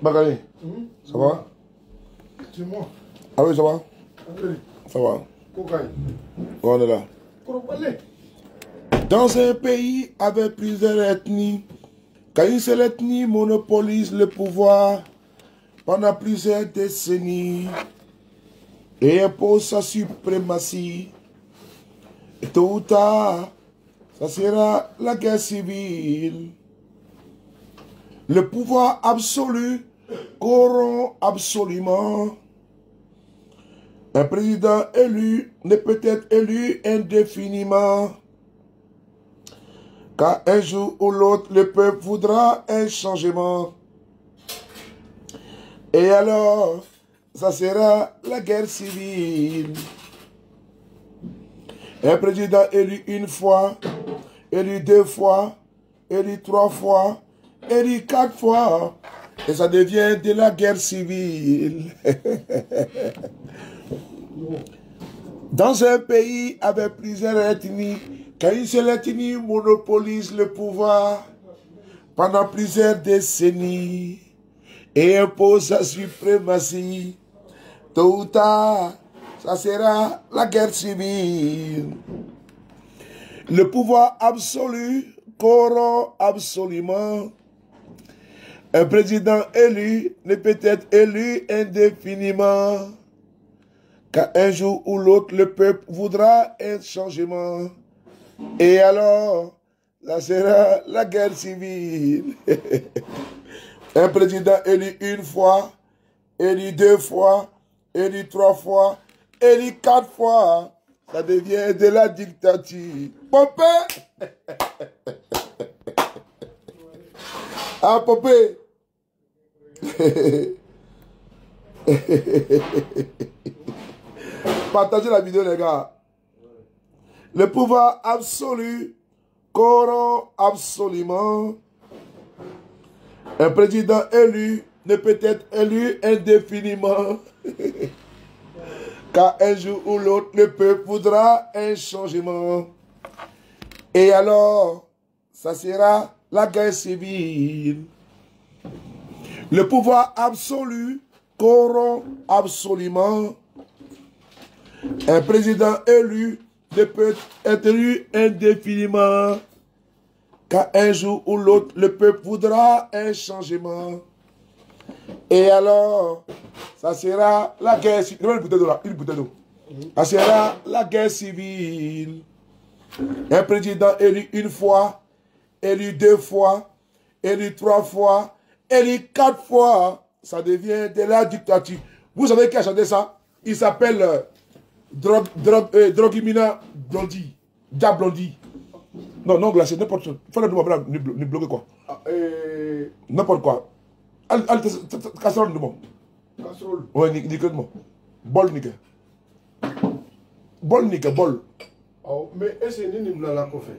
Bakali, ça va? C'est moi. Ah oui, ça va? Ça va. On est là. Dans un pays avec plusieurs ethnies, quand une seule ethnie monopolise le pouvoir pendant plusieurs décennies et impose sa suprématie, tôt ou tard, ça sera la guerre civile. Le pouvoir absolu corrompt absolument. Un président élu ne peut être élu indéfiniment, car un jour ou l'autre, le peuple voudra un changement. Et alors, ça sera la guerre civile. Un président élu une fois, élu deux fois, élu trois fois, élu quatre fois, et ça devient de la guerre civile. Dans un pays avec plusieurs ethnies, quand une seule ethnie monopolise le pouvoir pendant plusieurs décennies et impose sa suprématie, tôt ou tard, ça sera la guerre civile. Le pouvoir absolu corrompt absolument. Un président élu ne peut être élu indéfiniment, car un jour ou l'autre, le peuple voudra un changement. Et alors, ça sera la guerre civile. Un président élu une fois, élu deux fois, élu trois fois, élu quatre fois, ça devient de la dictature. Popé! Ah, Popé! Partagez la vidéo, les gars. Le pouvoir absolu corrompt absolument. Un président élu ne peut être élu indéfiniment. Car un jour ou l'autre, le peuple voudra un changement. Et alors, ça sera la guerre civile. Le pouvoir absolu corrompt absolument. Un président élu ne peut être élu indéfiniment, car un jour ou l'autre, le peuple voudra un changement. Et alors, ça sera la guerre civile. Une bouteille d'eau là, une bouteille d'eau. Ça sera la guerre civile. Un président élu une fois, élu deux fois, élu trois fois, élu quatre fois, ça devient de la dictature. Vous savez qui a chanté ça? Il s'appelle Drogimina Blondie. Dia Blondie. Non, non, glacé, n'importe quoi. Il faut ne bloquer quoi. N'importe quoi. Casserole de moi. Casserole. Ouais, nickel de moi. Bol nickel. Bol nickel, bol. Oh, mais est-ce que nous avons la coffee?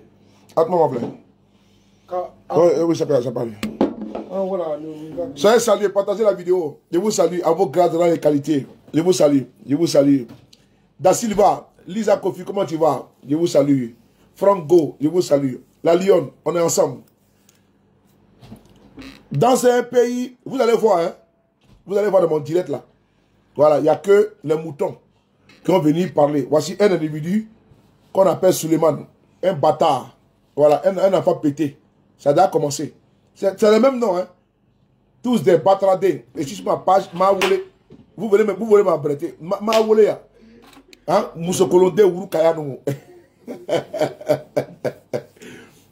Attends, ma frère. Oui, ça parle. Ah, voilà. Soyez salués, partagez la vidéo. Je vous salue à vos grades et qualités. Je vous salue. Je vous salue. Da Silva, Lisa Kofi, comment tu vas? Je vous salue. Franck Go, je vous salue. La Lyon, on est ensemble. Dans un pays, vous allez voir, hein? Vous allez voir dans mon direct là. Voilà, il n'y a que les moutons qui ont venu parler. Voici un individu qu'on appelle Suleiman, un bâtard. Voilà, un enfant pété. Ça doit commencer. C'est le même nom, hein? Tous des bâtardés. Et sur ma page, vous voulez m'embêter. Ma volé, hein? Moussokolonde Ourou Kayanou.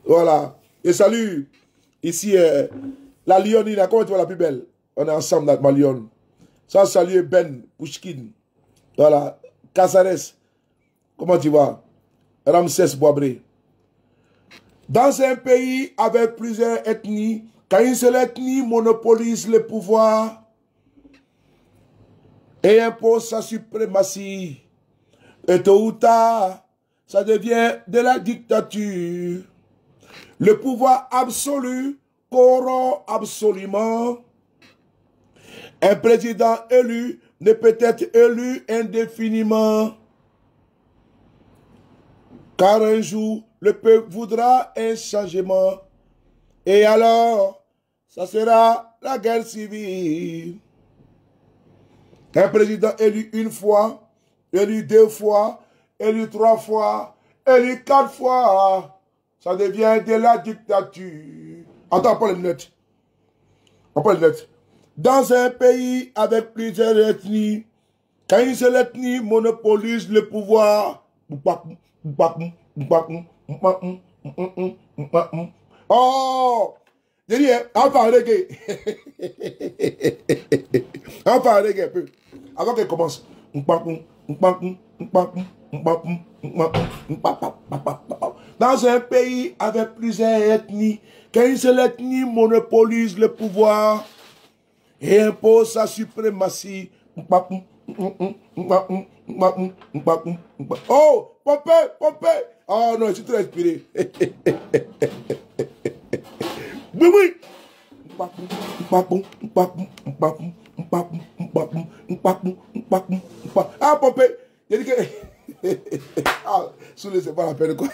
Voilà. Et salut. Ici, la Lyonine, comment tu vois la plus belle? On est ensemble, ma Lyon. Ça, salut Ben Pouchkin. Voilà. Casares. Comment tu vas? Ramsès Boabré. Dans un pays avec plusieurs ethnies, quand une seule ethnie monopolise le pouvoir et impose sa suprématie, et tôt ou tard, ça devient de la dictature. Le pouvoir absolu corrompt absolument. Un président élu ne peut être élu indéfiniment, car un jour, le peuple voudra un changement. Et alors, ça sera la guerre civile. Un président élu une fois, élu 2 fois, élu 3 fois, élu 4 fois, ça devient de la dictature. Attends, pas les lunettes. Pas les lunettes. Dans un pays avec plusieurs ethnies, quand une seule ethnie monopolise le pouvoir, oh, j'ai dit, on va reggae. On va reggae un peu. Avant qu'elle commence. Dans un pays avec plusieurs ethnies, quand une seule ethnie monopolise le pouvoir et impose sa suprématie. Oh, Pompé, Pompé. Oh non, je suis très inspiré. Oui, oui. Ah, Pompé. J'ai dit que... Ah, Soulé, c'est pas la peine, quoi.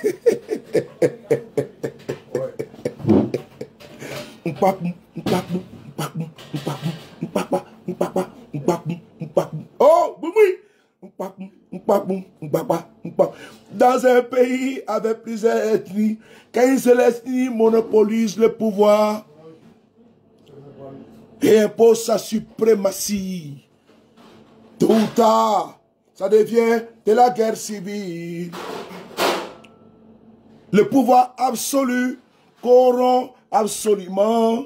Oh, oui, oui. Dans un pays avec plusieurs ethnies, quand une seule ethnie monopolise le pouvoir et impose sa suprématie, tôt ou tard, ça devient de la guerre civile. Le pouvoir absolu corrompt absolument.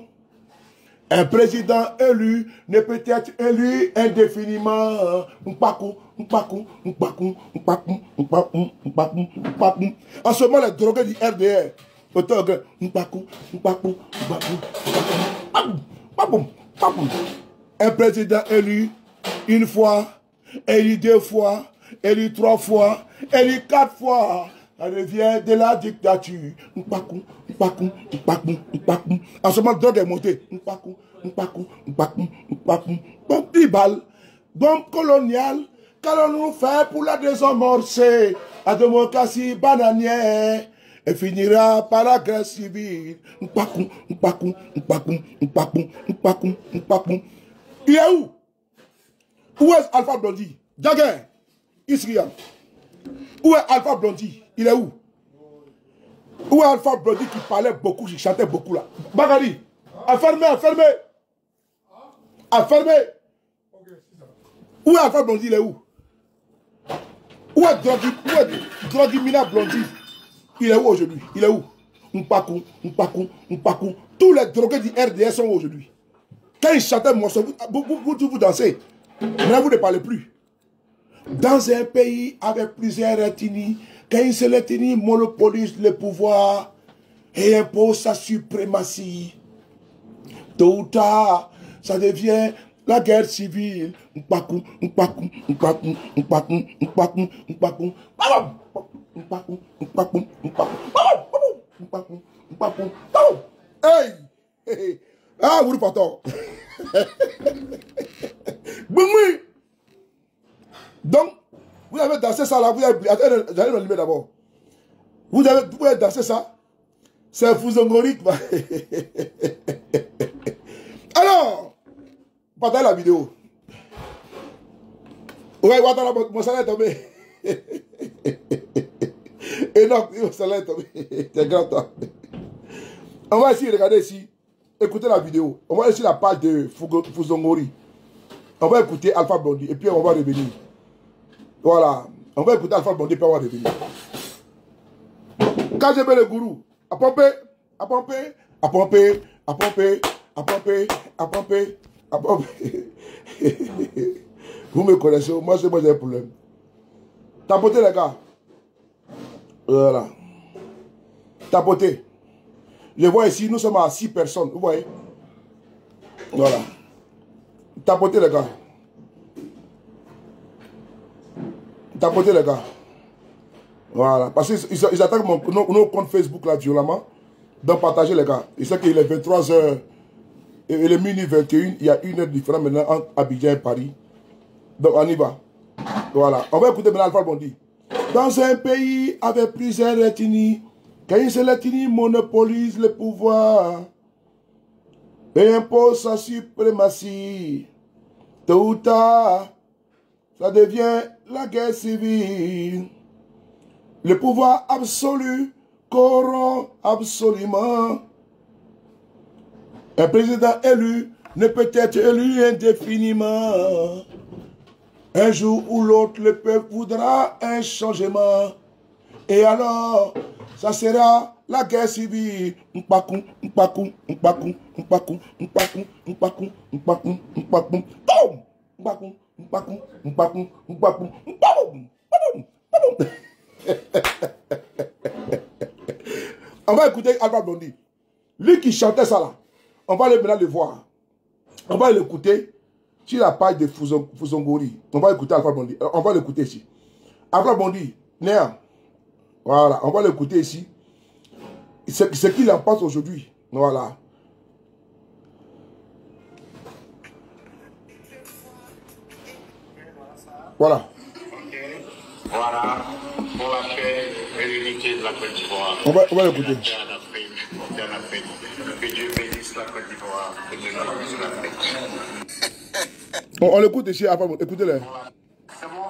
Un président élu ne peut être élu indéfiniment. En ce moment, les drogués du RDR. Un président élu une fois, élu 2 fois, élu 3 fois, élu 4 fois. Ça devient de la dictature. En ce moment, drogue est montée. Tribal, bombe coloniale, qu'allons-nous faire pour la désamorcer? La démocratie bananière, et finira par la guerre civile. Il est où? Où est Alpha Blondy? Jagger, Israël. Où est Alpha Blondy? Il est où? Où est Alpha Blondy qui parlait beaucoup, qui chantait beaucoup là? Bagari, affermez, affermez. Affermez. Où est Alpha Blondy? Il est où? Où est Drogimina Blondy? Il est où aujourd'hui? Il est où? Mpakou. Tous les drogués du RDS sont aujourd'hui. Quand ils chantaient morceau, vous dansez. Mais vous ne parlez plus. Dans un pays avec plusieurs ethnies, quand une seule ethnie monopolise le pouvoir et impose sa suprématie, tôt ou tard, ça devient la guerre civile. Hey! Ah, vous le partons. Donc, vous avez dansé ça là, vous avez... Attendez, j'allais l'allumer d'abord. Vous avez dansé ça. C'est Fuzongori. Alors, partagez la vidéo. Ouais, mon salaire est tombé. Et non, mon salaire est tombé. C'est grand toi. On va essayer de regarder ici. Écoutez la vidéo. On va essayer la page de Fuzongori. On va écouter Alpha Blondy et puis on va revenir. Voilà. On va écouter Alpha Blondy et puis on va revenir. Quand j'ai mis le gourou, à pomper, à pomper, à pomper, à pomper, à pomper, à pomper, à pomper. Vous me connaissez, moi j'ai un problème. Tapotez les gars. Voilà. Tapotez. Je vois ici, nous sommes à 6 personnes. Vous voyez? Voilà. Tapotez les gars. Tapotez les gars. Voilà. Parce qu'ils attaquent nos comptes Facebook là violemment. Donc partagez les gars. Ils savent qu'il est 23h et il est minuit 21. Il y a 1 heure de différence maintenant entre Abidjan et Paris. Donc on y va. Voilà. On va écouter maintenant Alpha Blondy. Dans un pays avec plusieurs ethnies, quand une seule ethnie monopolise le pouvoir et impose sa suprématie. Tôt ou tard, ça devient la guerre civile. Le pouvoir absolu corrompt absolument. Un président élu ne peut être élu indéfiniment. Un jour ou l'autre, le peuple voudra un changement. Et alors, ça sera la guerre civile. Mpakoum, mpakoum, mpakoum, mpakoum, mpakoum, mpakoum, mpakoum, mpakoum, boum! Mpakoum, mpakoum, mpakoum, mpakoum, boum! Boum! On va écouter Alpha Blondy. Lui qui chantait ça là, on va maintenant le voir. On va l'écouter sur la page de Fusongori. On va écouter Alpha Blondy. On va l'écouter ici. Alpha Blondy, Néa. Voilà, on va l'écouter ici. Ce qu'il en pense aujourd'hui. Voilà. Voilà. Voilà, pour la paix et l'unité de la Côte d'Ivoire. On va l'écouter. Que Dieu bénisse la Côte d'Ivoire. Que Dieu bénisse la paix. On l'écoute ici. Écoutez-le. C'est bon?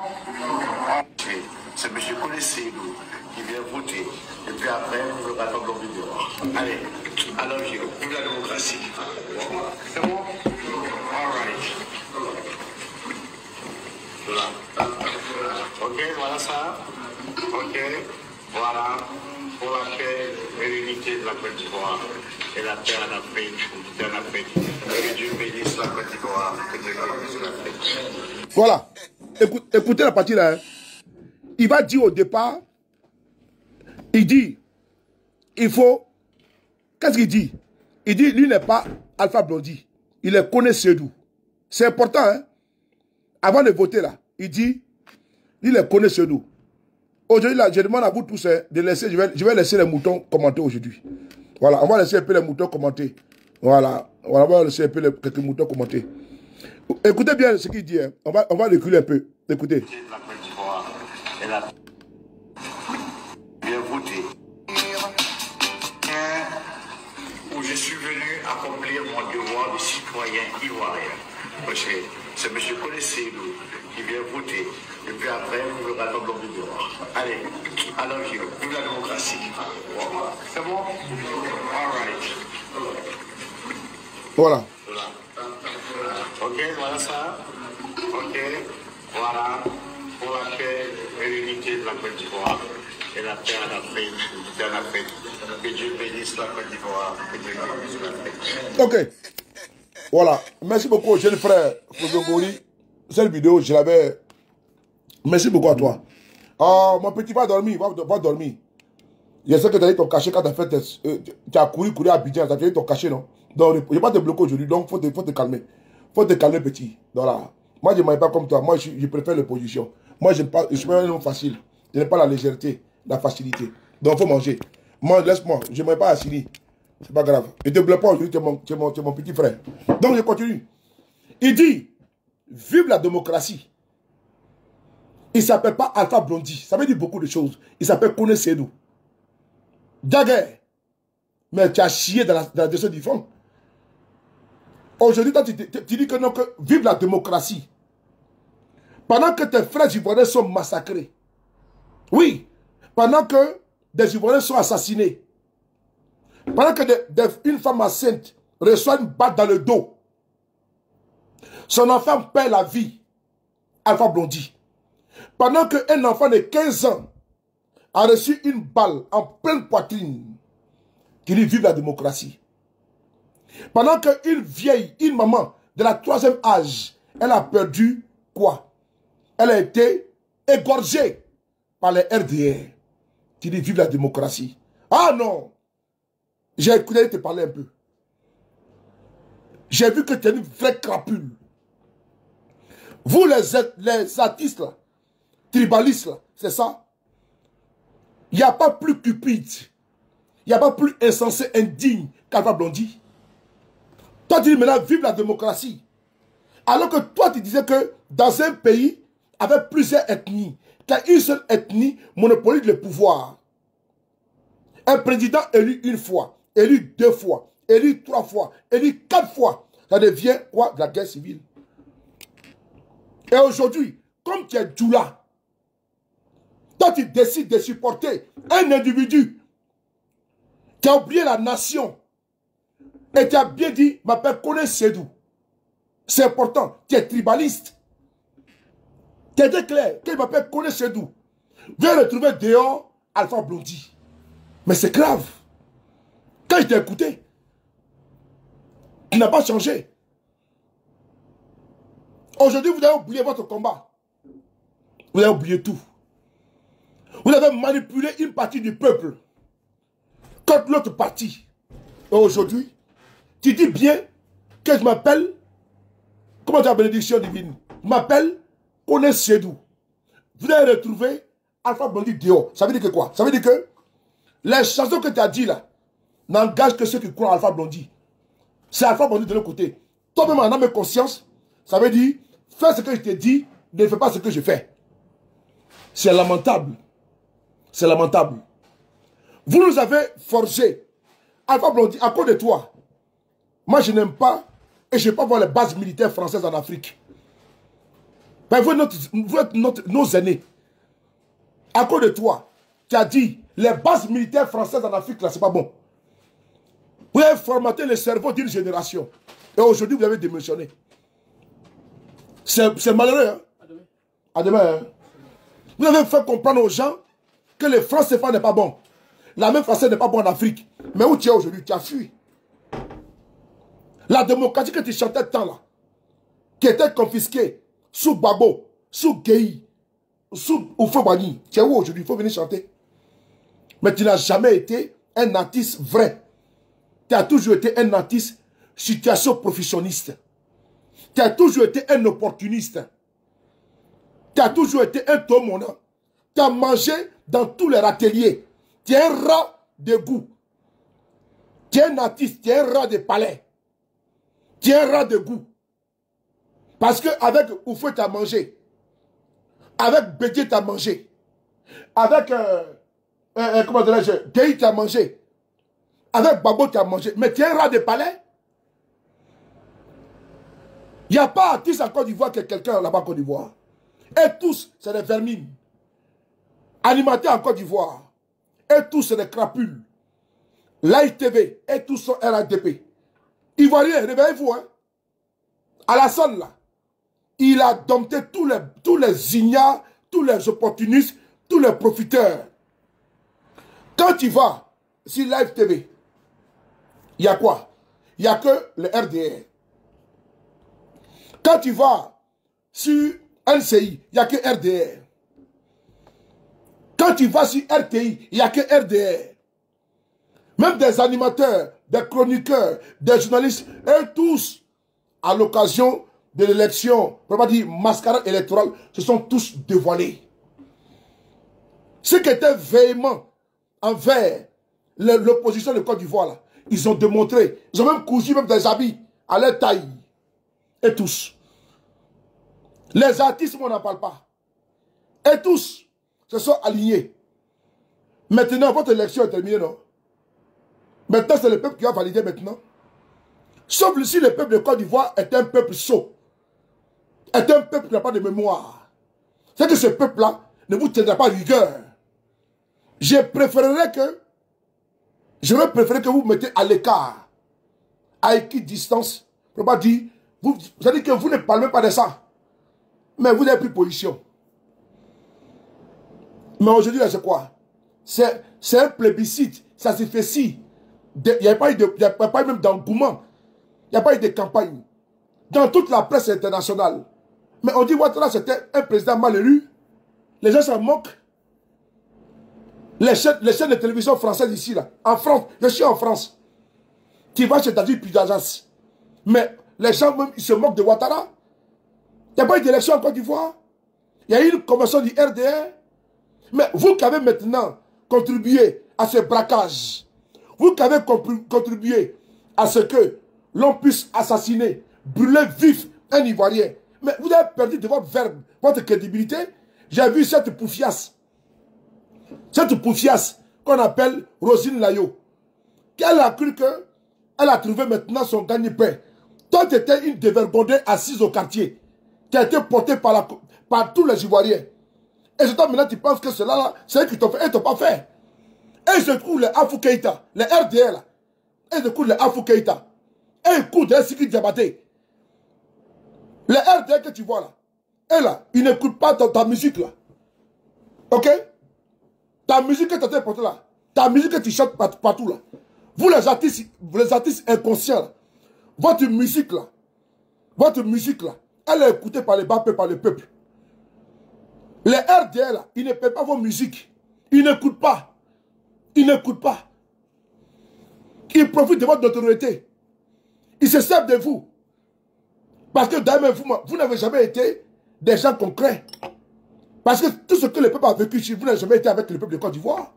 C'est M. Koleselou qui vient voter. Et puis après, on le raconte dans le vidéo. Allez, alors vive la démocratie. C'est bon? All right. Voilà. Ok, voilà ça. Ok, voilà. Pour la paix et l'unité de la Côte d'Ivoire et la paix en Afrique. Que Dieu bénisse la Côte d'Ivoire. Que Dieu bénisse l'Afrique. Voilà. Écoutez la partie là. Hein. Il va dire au départ, il dit, il faut, qu'est-ce qu'il dit? Il dit, lui n'est pas Alpha Blondy. Il est Kone Seydou. C'est important, hein? Avant de voter là, il dit, il est Kone Seydou. Aujourd'hui, là, je demande à vous tous de laisser, je vais laisser les moutons commenter aujourd'hui. Voilà, on va laisser un peu les moutons commenter. Voilà, on va laisser un peu quelques moutons commenter. Écoutez bien ce qu'il dit, hein. On va reculer un peu. Écoutez. Bien voté. Où je suis venu accomplir mon devoir de citoyen ivoirien. C'est M. Koleselou qui vient voter. Et puis après, vous le raconte dans le vidéo. Allez, alors vive la démocratie. C'est bon? All right. Voilà. Ok, voilà ça. Ok, voilà. Pour la paix et l'unité de la Côte d'Ivoire et la paix en Afrique. Que Dieu bénisse la Côte d'Ivoire. Que Dieu bénisse l'Afrique. Ok. Voilà. Merci beaucoup, jeune frère Fusongori. Cette vidéo, je l'avais. Merci beaucoup à toi. Mon petit va dormir. Va dormir. Je sais que tu as dit ton cachet quand tu as fait. Tu as couru à Abidjan. Tu as dit ton cachet, non? Donc, je ne vais pas te bloquer aujourd'hui. Donc, il faut te calmer. Il faut te calmer, petit. Voilà. Moi, je ne m'aime pas comme toi. Moi, je préfère l'opposition. Moi, je suis pas un homme facile. Je n'aime pas la légèreté, la facilité. Donc, il faut manger. Moi, laisse-moi. Je ne m'aime pas Assini. C'est pas grave. Je ne te bloque pas aujourd'hui, tu es mon petit frère. Donc, je continue. Il dit, vive la démocratie. Il ne s'appelle pas Alpha Blondy. Ça veut dire beaucoup de choses. Il s'appelle Kone Seydou. Daguerre. Mais tu as chié dans la décision du fond. Aujourd'hui, toi, tu dis que non, que vive la démocratie. Pendant que tes frères ivoiriens sont massacrés. Oui. Pendant que des Ivoiriens sont assassinés. Pendant que une femme enceinte reçoit une balle dans le dos. Son enfant perd la vie. Alpha Blondy. Pendant qu'un enfant de 15 ans a reçu une balle en pleine poitrine. Qui dit vive la démocratie. Pendant qu'une vieille, une maman de la 3e âge, elle a perdu quoi? Elle a été égorgée par les RDR. Qui dit vive la démocratie. Ah non! J'ai écouté te parler un peu. J'ai vu que tu es une vraie crapule. Vous les artistes là, tribalistes là, c'est ça? Il n'y a pas plus cupide. Il n'y a pas plus insensé, indigne qu'Alpha Blondy. Toi, tu dis maintenant, vive la démocratie. Alors que toi, tu disais que dans un pays avec plusieurs ethnies, qu'une seule ethnie monopolise le pouvoir. Un président élu une fois, élu 2 fois, élu 3 fois, élu 4 fois. Ça devient quoi? De la guerre civile. Et aujourd'hui, comme tu es Djoula, toi tu décides de supporter un individu qui a oublié la nation et tu as bien dit, m'appelle Kone Sedou. C'est important, tu es tribaliste. Tu es clair, qu'il m'appelle Kone Sedou. Viens retrouver dehors Alpha Blondy. Mais c'est grave. Quand je t'ai écouté, tu n'as pas changé. Aujourd'hui, vous avez oublié votre combat. Vous avez oublié tout. Vous avez manipulé une partie du peuple contre l'autre partie. Et aujourd'hui, tu dis bien que je m'appelle, comment tu as bénédiction divine? Je m'appelle Kone Sedou. Vous avez retrouvé Alpha Blondy dehors. Ça veut dire que quoi? Ça veut dire que les chansons que tu as dit là n'engagent que ceux qui croient à Alpha Blondy. C'est Alpha Blondy de l'autre côté. Toi-même en âme et conscience, ça veut dire fais ce que je te dis, ne fais pas ce que je fais. C'est lamentable. C'est lamentable. Vous nous avez forgé. Alpha Blondy, à cause de toi, moi je n'aime pas et je ne veux pas voir les bases militaires françaises en Afrique. Ben, vous êtes nos aînés. À cause de toi, tu as dit les bases militaires françaises en Afrique, là, c'est pas bon. Vous avez formaté le cerveau d'une génération. Et aujourd'hui, vous avez démissionné. C'est malheureux. Hein? À demain. Hein? Vous avez fait comprendre aux gens que le franc CFA n'est pas bon. La même française n'est pas bon en Afrique. Mais où tu es aujourd'hui? Tu as fui. La démocratie que tu chantais tant là, qui était confisquée sous Babo, sous Gueye, sous Oufobani, tu es où aujourd'hui? Il faut venir chanter. Mais tu n'as jamais été un artiste vrai. Tu as toujours été un artiste situation professionniste. Tu as toujours été un opportuniste. Tu as toujours été un tomonant. Tu as mangé dans tous les râteliers. Tu es un rat de goût. Tu es un artiste, tu es un rat de palais. Tu es un rat de goût. Parce qu'avec Oufou, tu as mangé. Avec Bédié, tu as mangé. Avec, comment dirais-je, Gueye, tu as mangé. Avec Babo, tu as mangé. Mais tu es un rat de palais. Il n'y a pas artiste en Côte d'Ivoire que quelqu'un là-bas en Côte d'Ivoire. Et tous, c'est des vermines. Animateurs en Côte d'Ivoire. Et tous, c'est des crapules. L'AITV, et tous sont RADP. Ivoiriens, réveillez-vous. Hein. Alassane, là, il a dompté tous les ignares, tous les opportunistes, tous les profiteurs. Quand tu vas sur l'AITV, il y a quoi? Il n'y a que le RDR. Quand tu vas sur LCI, il n'y a que RDR. Quand tu vas sur RTI, il n'y a que RDR. Même des animateurs, des chroniqueurs, des journalistes, eux tous, à l'occasion de l'élection, on va dire mascarade électorale, se sont tous dévoilés. Ceux qui étaient véhéments envers l'opposition de Côte d'Ivoire, là, ils ont démontré, ils ont même cousu même des habits à leur taille. Et tous. Les artistes, on n'en parle pas. Et tous se sont alignés. Maintenant, votre élection est terminée, non? Maintenant, c'est le peuple qui va valider maintenant. Sauf si le peuple de Côte d'Ivoire est un peuple sot. Est un peuple qui n'a pas de mémoire. C'est que ce peuple-là ne vous tiendra pas rigueur. J'aurais préféré que vous vous mettez à l'écart. À équidistance. Pour ne pas dire, vous avez dit que vous ne parlez pas de ça. Mais vous n'avez plus position. Mais aujourd'hui, c'est quoi? C'est un plébiscite. Ça se fait si. Il n'y a pas eu même d'engouement. Il n'y a pas eu de campagne. Dans toute la presse internationale. Mais on dit, Ouattara, c'était un président mal élu. Les gens s'en moquent. Les chaînes de télévision françaises ici, là. En France, je suis en France. Tu vas chez David Pujadas. Mais les gens, même, ils se moquent de Ouattara. Il n'y a pas eu d'élection en Côte d'Ivoire. Il y a eu une convention du RDR. Mais vous qui avez maintenant contribué à ce braquage, vous qui avez contribué à ce que l'on puisse assassiner, brûler vif un Ivoirien, mais vous avez perdu de votre verbe, votre crédibilité. J'ai vu cette poufiasse qu'on appelle Rosine Layo, qu'elle a cru que Elle a trouvé maintenant son gagne-pain. Toi, tu étais une dévergondée assise au quartier. Tu as été portée par tous les Ivoiriens. Et c'est toi maintenant tu penses que cela là, c'est eux qui t'ont fait. Ils ne t'ont pas fait. Et ils écoutent les Afou Keïta, les RDL. Ils écoutent les Afou Keïta. Et ils écoutent les Siki Diabaté. Les RDL que tu vois là. Et là, ils n'écoutent pas ta musique là. Ok? Ta musique que tu as portée là. Ta musique que tu chantes partout là. Vous les artistes inconscients là. Votre musique là, elle est écoutée par les bas peuples, par le peuple. Les RDL là, ils ne paient pas vos musiques. Ils n'écoutent pas. Ils n'écoutent pas. Ils profitent de votre notoriété. Ils se servent de vous. Parce que d'ailleurs, vous n'avez jamais été des gens concrets. Parce que tout ce que le peuple a vécu ici, vous n'avez jamais été avec le peuple de Côte d'Ivoire.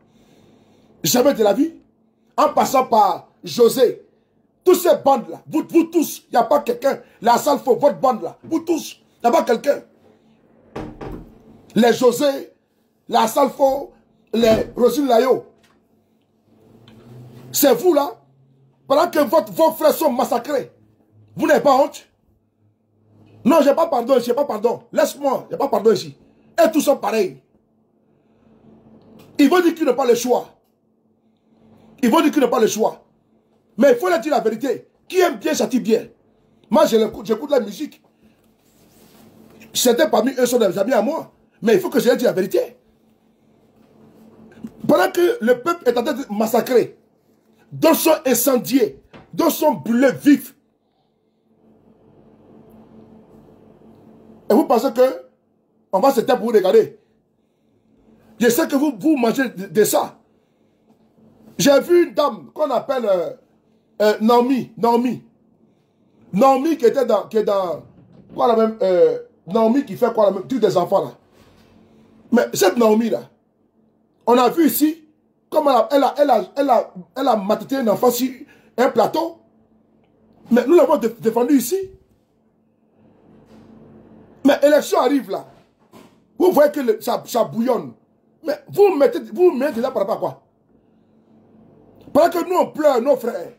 Jamais de la vie. En passant par José. Toutes ces bandes-là, vous tous, il n'y a pas quelqu'un. La Salfo, votre bande-là, vous tous, il n'y a pas quelqu'un. Les José, la Salfo, les Rosine Layo. C'est vous là, pendant que vos frères sont massacrés. Vous n'avez pas honte? Non, j'ai pas pardon, j'ai pas pardon. Laisse-moi, il n'y a pas pardon ici. Et tous sont pareils. Ils vont dire qu'ils n'ont pas le choix. Ils vont dire qu'ils n'ont pas le choix. Mais il faut leur dire la vérité. Qui aime bien châtie bien. Moi, j'écoute la musique. Certains parmi eux sont des amis à moi. Mais il faut que je leur dise la vérité. Pendant que le peuple est en train de massacrer, d'autres sont incendiés, d'autres sont brûlés vifs. Et vous pensez que on va se taire pour vous regarder. Je sais que vous mangez de ça. J'ai vu une dame qu'on appelle Naomi qui était dans quoi la même Naomi qui fait quoi la même truc des enfants là. Mais cette Naomi là, on a vu ici comme elle a maté un enfant sur un plateau. Mais nous l'avons défendu ici. Mais l'élection arrive là. Vous voyez que ça bouillonne. Mais vous mettez là par rapport à quoi? Pendant que nous on pleure nos frères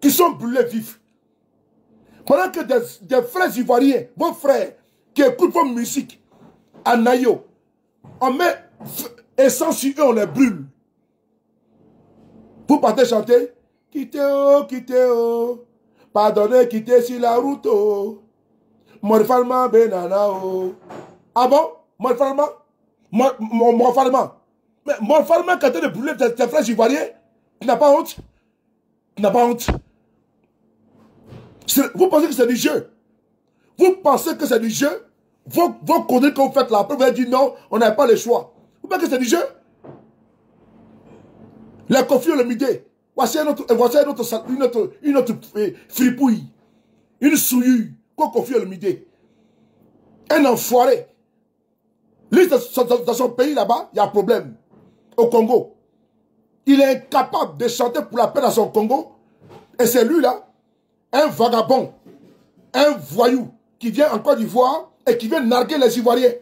qui sont brûlés vifs. Pendant que des frères ivoiriens, vos frères qui écoutent vos musiques à Nayo, on met essence sur eux, on les brûle. Vous partez chanter quittez oh, pardonnez, quittez sur la route oh, morphalma benana oh. Ah bon? Morphalma? Morphalma? Mais morphalma quand tu es brûlé tes frères ivoiriens, tu n'as pas honte? Tu n'as pas honte? Vous pensez que c'est du jeu? Vous pensez que c'est du jeu? Vos conneries que vous faites là, après vous avez dit non, on n'a pas le choix. Vous pensez que c'est du jeu? La Kofi Olomide, voici une autre fripouille, une souillure, Kofi Olomide. Un enfoiré. Lui, dans son pays là-bas, il y a un problème. Au Congo. Il est incapable de chanter pour la paix dans son Congo. Et c'est lui là, un vagabond, un voyou qui vient en Côte d'Ivoire et qui vient narguer les Ivoiriens.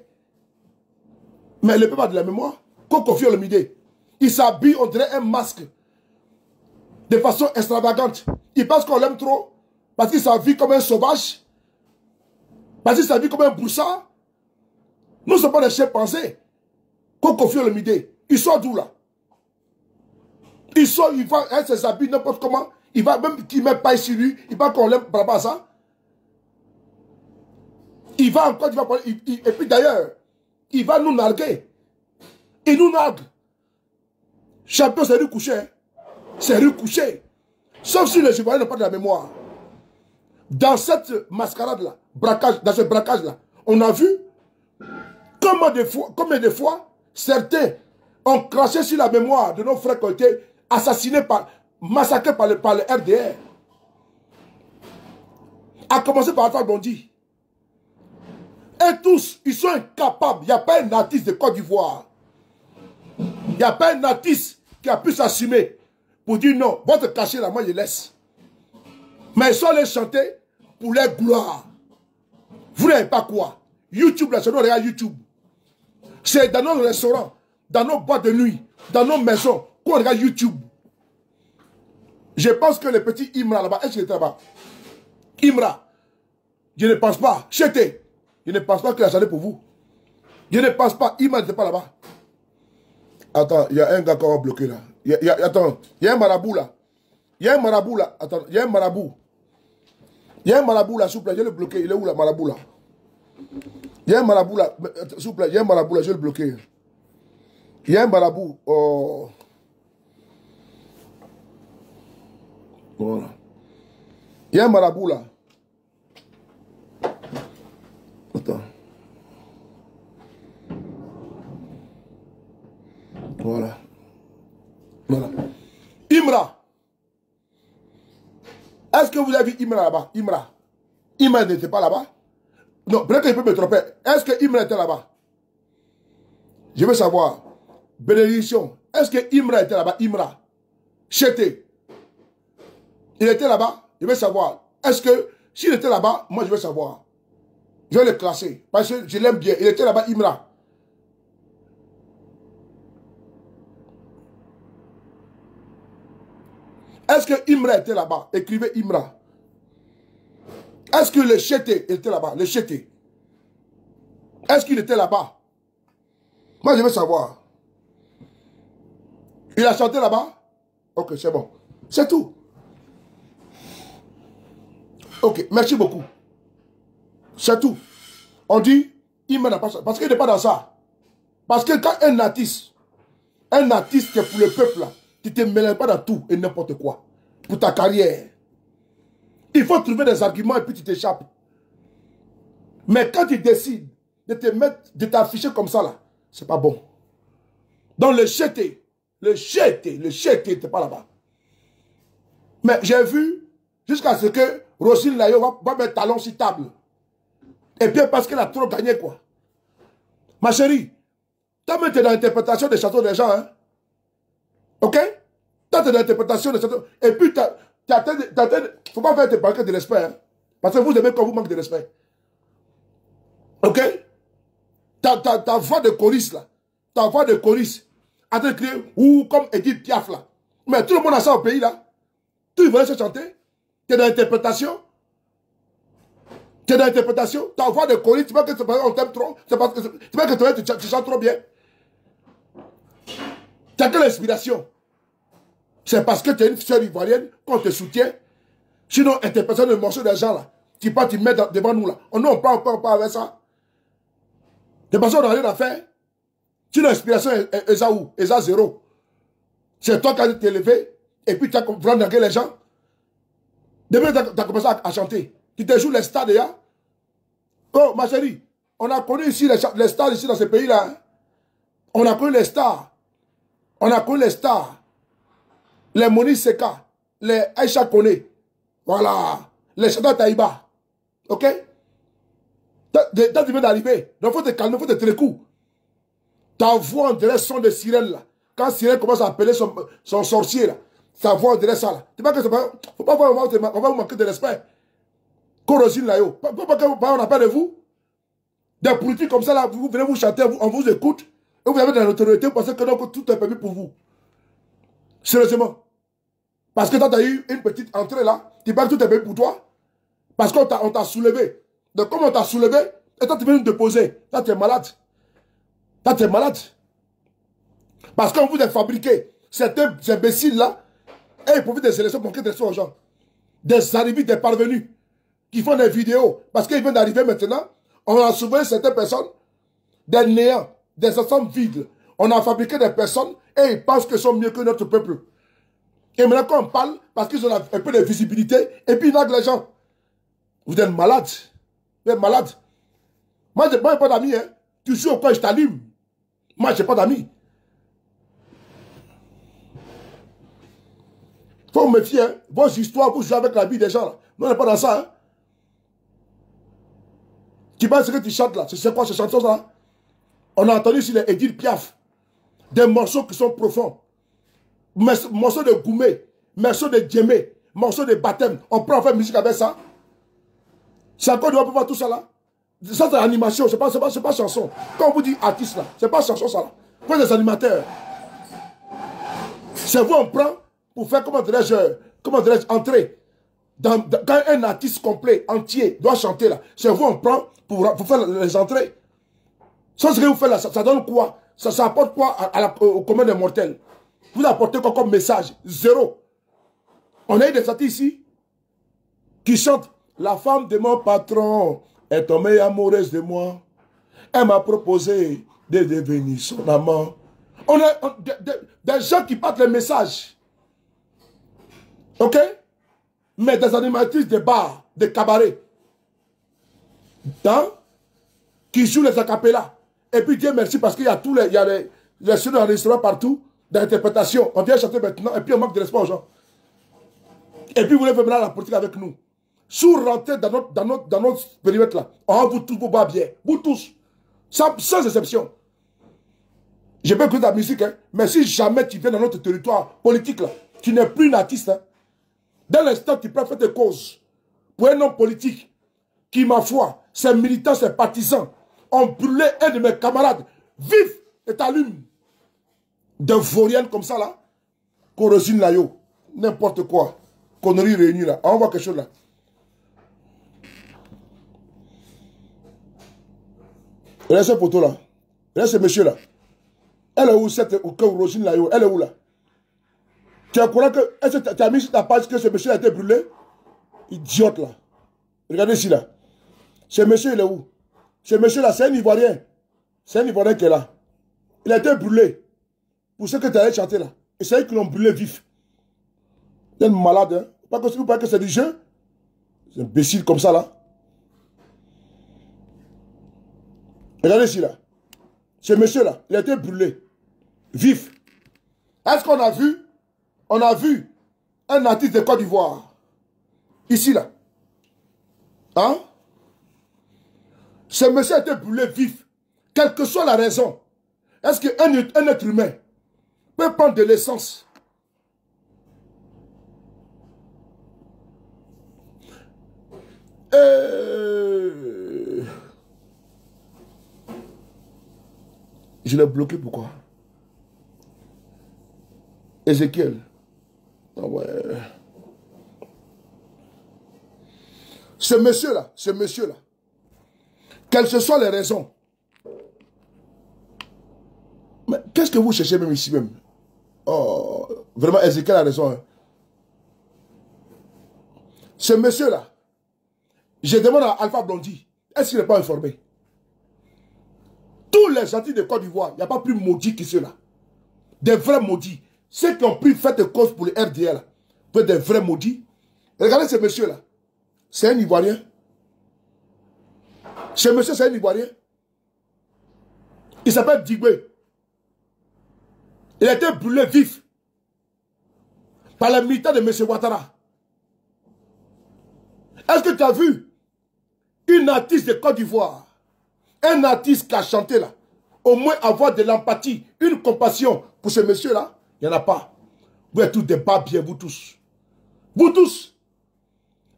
Mais le peuple a de la mémoire. Kofi Olomide, il s'habille, on dirait un masque. De façon extravagante. Il pense qu'on l'aime trop. Parce qu'il s'habille comme un sauvage. Parce qu'il s'habille comme un broussard. Nous ne sommes pas des chimpanzés. Kofi Olomide, il sort d'où là? Il sort, il va, elle ses habits n'importe comment. Il va même qu'il ne met pas sur lui. Il va qu'on l'aime par rapport à ça. Il va encore, et puis d'ailleurs, il va nous narguer. Il nous nargue. Champion, c'est lui couché. Hein? C'est lui couché. Sauf si les Ivoiriens n'ont pas de la mémoire. Dans cette mascarade-là, dans ce braquage-là, on a vu combien de fois certains ont craché sur la mémoire de nos frères qui ont été assassinés, massacrés par le RDR. A commencer par Alpha Blondy. Et tous, ils sont incapables. Il n'y a pas un artiste de Côte d'Ivoire. Il n'y a pas un artiste qui a pu s'assumer pour dire non, votre cachet là, moi je laisse. Mais ils sont allés chanter pour leur gloire. Vous n'avez pas quoi? YouTube, là, c'est nous regarde YouTube. C'est dans nos restaurants, dans nos boîtes de nuit, dans nos maisons, qu'on regarde YouTube. Je pense que le petit Imra là-bas, est-ce qu'il était là-bas? Imra. Je ne pense pas. Chété. Je ne pense pas qu'il a chanté pour vous. Je ne pense pas. Imra n'était pas là-bas. Attends, il y a un gars qu'on va bloquer là. Attends, il y a un marabout là. Il y a un marabout là. Attends, il y a un marabout. Il y a un marabout là, s'il vous plaît, je vais le bloquer. Il est où le marabout là? Il y a un marabout là. S'il vous plaît, il y a un marabout là, je vais le bloquer. Il y a un marabout. Oh. Voilà. Il y a un marabout là. Attends. Voilà. Voilà. Imra. Est-ce que vous avez vu Imra là-bas? Imra. Imra n'était pas là-bas? Non, peut-être que je peux me tromper. Est-ce que Imra était là-bas? Je veux savoir. Bénédiction. Est-ce que Imra était là-bas? Imra. Chété. Il était là-bas? Je veux savoir. Est-ce que s'il était là-bas, moi je veux savoir. Je vais le classer. Parce que je l'aime bien. Il était là-bas, Imra. Est-ce que Imra était là-bas? Écrivez Imra. Est-ce que le Chété était là-bas? Le Chété. Est-ce qu'il était là-bas? Moi, je veux savoir. Il a chanté là-bas? Ok, c'est bon. C'est tout. Ok, merci beaucoup. C'est tout. On dit, Imra n'a pas ça. Parce qu'il n'est pas dans ça. Parce que quand un artiste qui est pour le peuple, là, tu ne te mêles pas dans tout et n'importe quoi. Pour ta carrière. Il faut trouver des arguments et puis tu t'échappes. Mais quand tu décides de te mettre, de t'afficher comme ça là, c'est pas bon. Donc le Chété n'était pas là-bas. Mais j'ai vu, jusqu'à ce que Roselyne Layo va mettre talon sur table. Et bien parce qu'elle a trop gagné quoi. Ma chérie, toi tu es dans l'interprétation des chansons des gens, hein. Ok? Toi tu es dans l'interprétation des chansons. Et puis il ne faut pas faire te manquer de respect, hein. Parce que vous aimez quand vous manquez de respect. Ok? Ta voix de choriste là. Ta voix de choriste. En train de crier, ou comme Edith Piaf là. Mais tout le monde a ça au pays là. Tout ils veulent se chanter. Tu es dans l'interprétation. Tu es dans l'interprétation. Ta voix de choriste, tu vois que on t'aime trop. Tu vois que tu chantes trop bien. Tu as quelle inspiration? C'est parce que tu es une sœur ivoirienne qu'on te soutient. Sinon, interprétation de morceaux des gens là. Tu peux te mettre devant nous là. On ne parle pas avec ça. De toute façon, on n'a rien à faire. Sinon, l'inspiration est à où? Est à zéro. C'est toi qui as été élevé et puis tu as vraiment dragué les gens. Depuis que tu as commencé à chanter, tu te joues les stars déjà. Oh, ma chérie, on a connu ici les stars ici dans ce pays-là. Hein? On a connu les stars. On a connu les stars. Les Moni Seka, les Aïcha Kone. Voilà. Les Chata Taïba. Ok? Toi, tu viens d'arriver. Donc, il faut te calmer, il faut te tenir le coup. Ta voix, on dirait son de sirène, là. Quand sirène commence à appeler son sorcier, là. Ta voix, on dirait ça, là. Tu vois que c'est pas... Faut pas voir, on va vous manquer de respect. Corosine, là, yo. Pourquoi on n'a pas de vous? Des politiques comme ça, là, vous venez vous chanter, on vous écoute. Et vous avez de la notoriété, vous pensez que donc, tout est permis pour vous. Sérieusement. Parce que toi, tu as eu une petite entrée, là. Tu penses que tout est permis pour toi. Parce qu'on t'a soulevé. Donc, comme on t'a soulevé, et toi, tu viens nous déposer. Là, tu es malade. Là, tu es malade. Parce qu'on vous a fabriqué certains imbéciles-là, et ils profitent des élections pour qu'ils aux gens. Des arrivés, des parvenus, qui font des vidéos. Parce qu'ils viennent d'arriver maintenant, on a sauvé certaines personnes, des néants, des ensembles vides. On a fabriqué des personnes, et ils pensent qu'ils sont mieux que notre peuple. Et maintenant, quand on parle, parce qu'ils ont un peu de visibilité, et puis ils narguent les gens. Vous êtes malade. Vous êtes malade. Moi, je n'ai pas d'amis. Hein. Tu joues au coin, je t'allume. Moi, je n'ai pas d'amis. Il faut vous méfier. Hein. Vos histoires, vous jouez avec la vie des gens. Là. Nous, on n'est pas dans ça. Hein. Tu penses ce que tu chantes là? C'est quoi ces chansons là? On a entendu sur les Edith Piaf. Des morceaux qui sont profonds. Morceaux de Goumé. Morceaux de Djemé. Morceaux de baptême. On peut en faire musique avec ça. C'est encore, on peut voir tout ça là. Ça c'est animation, c'est pas chanson. Quand on vous dit artiste là, c'est pas chanson ça là. Vous êtes des animateurs. C'est vous on prend pour faire, comment dirais-je, comment dirais-je, entrer quand un artiste complet, entier, doit chanter là, c'est vous on prend pour faire les entrées. Sans ce que vous faites là, ça donne quoi? Ça apporte quoi au commun des mortels? Vous apportez quoi comme message? Zéro. On a eu des artistes ici qui chantent. La femme de mon patron est tombée amoureuse de moi. Elle m'a proposé de devenir son amant. On a des gens qui partent les messages. Ok? Mais des animatrices de bars, de cabarets, hein? Qui jouent les acapellas. Et puis Dieu merci parce qu'il y a tous les studios d'enregistrement partout, d'interprétation. On vient chanter maintenant et puis on manque de respect aux gens. Et puis vous voulez faire maintenant la politique avec nous. Si vous rentrez dans notre périmètre là, on vous tous vous bat bien. Vous tous. Sans exception. Je peux écouter la musique, hein, mais si jamais tu viens dans notre territoire politique là, tu n'es plus un artiste. Hein, dès l'instant tu peux faire tes causes pour un homme politique qui, ma foi, ses militants, ses partisans, ont brûlé un de mes camarades, vif et t'allume. De vaurienne comme ça là, Corosine Layo, n'importe quoi, conneries réunies là, on voit quelque chose là. Regardez ce photo là, regardez ce monsieur là. Elle est où cette Corosine Layo, elle est où là? Tu es au courant que, est-ce que tu as mis sur ta page que ce monsieur a été brûlé? Idiote là. Regardez ici là. Ce monsieur il est où? Ce monsieur là, c'est un Ivoirien. C'est un Ivoirien qui est là. Il a été brûlé. Pour ce que tu allais chanter là. Et c'est eux qui l'ont brûlé vif. Il est malade, hein. Pas que vous parlez que c'est du jeu. C'est imbécile comme ça là. Regardez ici là. Ce monsieur là, il a été brûlé. Vif. Est-ce qu'on a vu? On a vu un artiste de Côte d'Ivoire. Ici là. Hein? Ce monsieur a été brûlé vif. Quelle que soit la raison. Est-ce qu'un être humain peut prendre de l'essence? Je l'ai bloqué, pourquoi? Ézéchiel. Ah ouais. Ce monsieur-là, quelles que soient les raisons. Mais qu'est-ce que vous cherchez même ici même? Oh, vraiment, Ézéchiel a raison. Hein. Ce monsieur-là, je demande à Alpha Blondy, est-ce qu'il n'est pas informé? Tous les gentils de Côte d'Ivoire, il n'y a pas plus maudits que ceux-là. Des vrais maudits. Ceux qui ont pris fait de cause pour le RDL, pour des vrais maudits. Regardez ce monsieur-là. C'est un Ivoirien. Ce monsieur, c'est un Ivoirien. Il s'appelle Digwe. Il a été brûlé vif par les militants de M. Ouattara. Est-ce que tu as vu une artiste de Côte d'Ivoire, un artiste qui a chanté là, au moins avoir de l'empathie, une compassion pour ce monsieur-là? Il n'y en a pas. Vous êtes tous des barbiers, vous tous. Vous tous.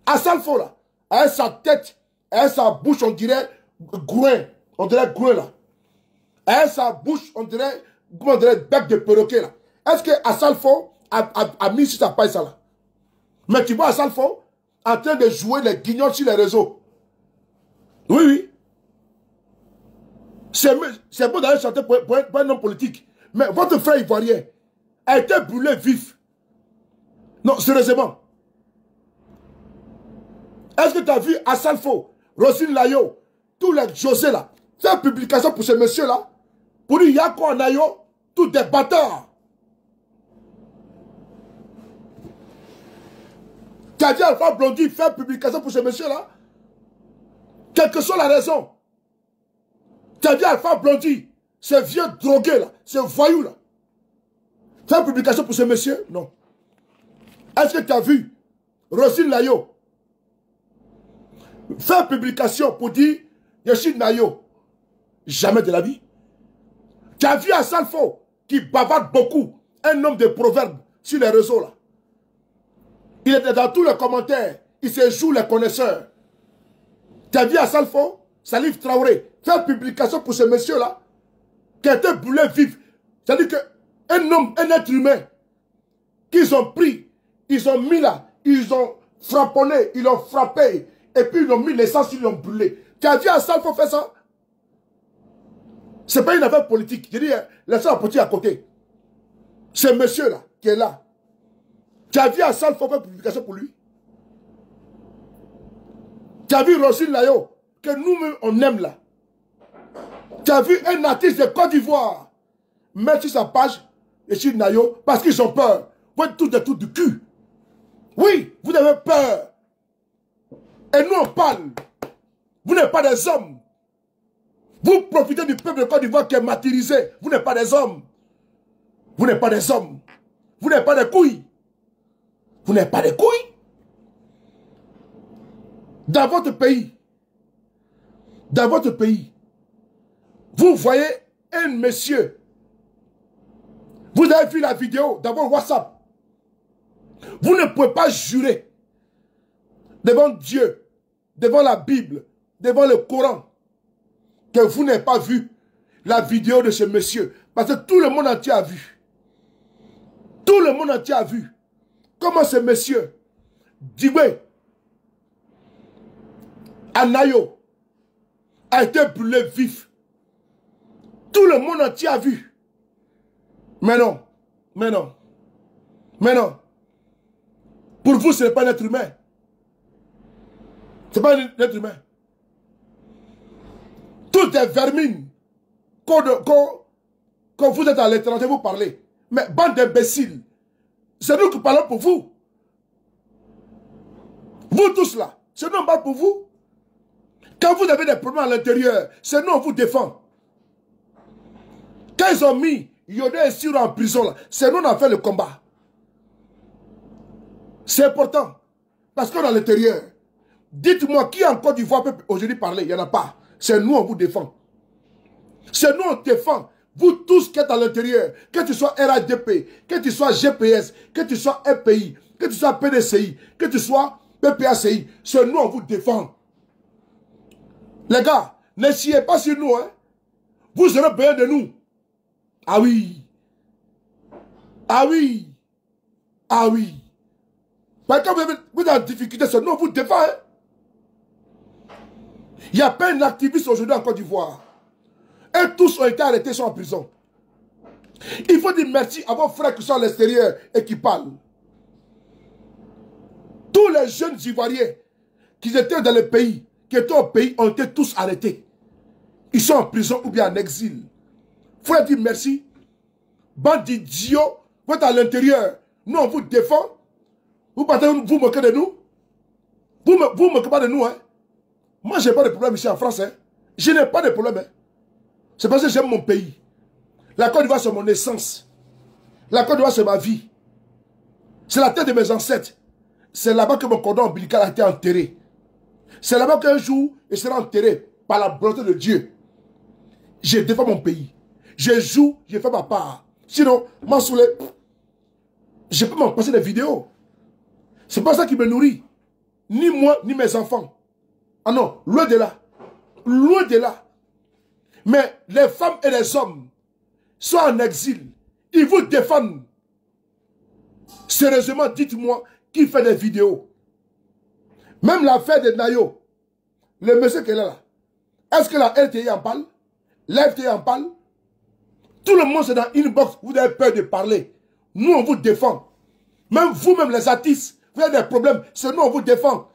Assalfo là, avec sa tête, avec sa bouche, on dirait groin. On dirait groin là. Avec sa bouche, on dirait, comment on dirait, bec de perroquet là. Est-ce que Assalfo a mis sur sa paille ça là? Mais tu vois Assalfo en train de jouer les guignols sur les réseaux. Oui, oui. C'est beau d'aller chanter pour un homme politique. Mais votre frère ivoirien a été brûlé vif. Non, sérieusement. Est-ce que tu as vu Assalfo, Rosine Layo, tous les José là, faire publication pour ce monsieur-là, pour dire Yako Anayo, tous des bâtards. Tu as dit Alpha Blondy faire publication pour ce monsieur-là? Quelle que soit la raison. Tu as dit Alpha Blondy, ce vieux drogué là, ce voyou là, faire publication pour ce monsieur? Non. Est-ce que tu as vu Rosine Layo faire publication pour dire Yoshid Nayo? Jamais de la vie. Tu as vu Assalfo qui bavarde beaucoup, un homme de proverbes sur les réseaux là. Il était dans tous les commentaires, il se joue les connaisseurs. Tu as vu Assalfo, Salif Traoré, faire publication pour ce monsieur là, qui a été brûlé vif. C'est-à-dire qu'un homme, un être humain, qu'ils ont pris, Ils ont mis là, ils ont frapponné, ils l'ont frappé, et puis ils ont mis l'essence, ils l'ont brûlé. Tu as vu Assal faut faire ça? C'est pas une affaire politique. Je dis, laissez la politique à côté. Ce monsieur-là, qui est là. Tu as vu Assal faut faire une publication pour lui? Tu as vu Rosine Layo, que nous-mêmes on aime là. Tu as vu un artiste de Côte d'Ivoire mettre sur sa page et sur Nayo parce qu'ils ont peur. Vous êtes tous des trucs du cul. Oui, vous avez peur. Et nous on parle. Vous n'êtes pas des hommes. Vous profitez du peuple de Côte d'Ivoire qui est martyrisé. Vous n'êtes pas des hommes. Vous n'êtes pas des hommes. Vous n'êtes pas des couilles. Vous n'êtes pas des couilles. Dans votre pays, vous voyez un monsieur. Vous avez vu la vidéo dans votre WhatsApp. Vous ne pouvez pas jurer devant Dieu, devant la Bible, devant le Coran, que vous n'avez pas vu la vidéo de ce monsieur. Parce que tout le monde entier a vu. Tout le monde entier a vu comment ce monsieur, Dibé, Anayo, a été brûlé vif. Tout le monde entier a vu. Mais non, mais non, mais non. Pour vous, ce n'est pas un être humain. Ce n'est pas un être humain. Toutes les vermines, quand vous êtes à l'étranger, vous parlez. Mais bande d'imbéciles, c'est nous qui parlons pour vous. Vous tous là, c'est nous qui parlons pour vous. Quand vous avez des problèmes à l'intérieur, c'est nous qui vous défend. Quand ils ont mis Yodé et Siro en prison, là, c'est nous qui avons fait le combat. C'est important. Parce qu'on est à l'intérieur. Dites-moi qui en Côte d'Ivoire peut aujourd'hui parler. Il n'y en a pas. C'est nous on vous défend. C'est nous on défend. Vous tous qui êtes à l'intérieur, que tu sois RADP, que tu sois GPS, que tu sois EPI, que tu sois PDCI, que tu sois PPACI, c'est nous on vous défend. Les gars, ne chiez pas sur nous. Hein. Vous aurez besoin de nous. Ah oui. Ah oui. Ah oui. Parce que vous êtes en difficulté, c'est nous on vous défend. Hein. Il n'y a pas un activiste aujourd'hui en Côte d'Ivoire. Et tous ont été arrêtés, sont en prison. Il faut dire merci à vos frères qui sont à l'extérieur et qui parlent. Tous les jeunes Ivoiriens qui étaient dans le pays, qui étaient au pays, ont été tous arrêtés. Ils sont en prison ou bien en exil. Il faut dire merci. Bande d'idiots, vous êtes à l'intérieur. Nous, on vous défend. Vous partez, vous moquez de nous. Vous ne moquez pas de nous. Hein. Moi, je n'ai pas de problème ici en France. Hein. Je n'ai pas de problème. Hein. C'est parce que j'aime mon pays. La Côte d'Ivoire, c'est mon essence. La Côte d'Ivoire, c'est ma vie. C'est la terre de mes ancêtres. C'est là-bas que mon cordon ombilical a été enterré. C'est là-bas qu'un jour, il sera enterré par la volonté de Dieu. Je défends mon pays. Je joue, je fais ma part. Sinon, moi, je peux m'en passer des vidéos. C'est pas ça qui me nourrit. Ni moi, ni mes enfants. Ah non, loin de là. Loin de là. Mais les femmes et les hommes sont en exil. Ils vous défendent. Sérieusement, dites-moi qui fait des vidéos. Même l'affaire de Nayo, le monsieur qui est là, est-ce que la LTI en parle? La FTI en parle? Tout le monde c'est dans une box, vous avez peur de parler. Nous, on vous défend. Même vous-même, les artistes, vous avez des problèmes, c'est nous, on vous défend.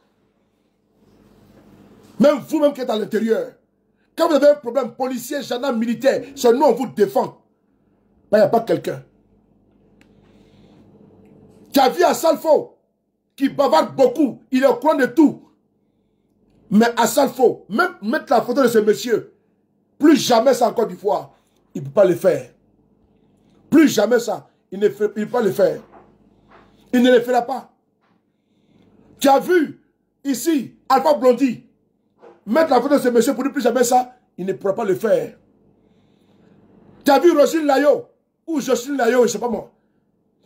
Même vous-même qui êtes à l'intérieur. Quand vous avez un problème policier, gendarme, militaire, c'est nous, on vous défend. Mais il n'y a pas quelqu'un. Tu as vu Assal Fo, qui bavarde beaucoup, il est au courant de tout. Mais Assal Fo, même mettre la photo de ce monsieur, plus jamais ça en Côte d'Ivoire, il ne peut pas le faire. Plus jamais ça, il ne peut pas le faire. Il ne le fera pas. Tu as vu, ici, Alpha Blondy, mettre la photo de ce monsieur pour dire plus jamais ça, il ne pourra pas le faire. Tu as vu Rosine Layo, ou Jocelyne Layo, je ne sais pas moi,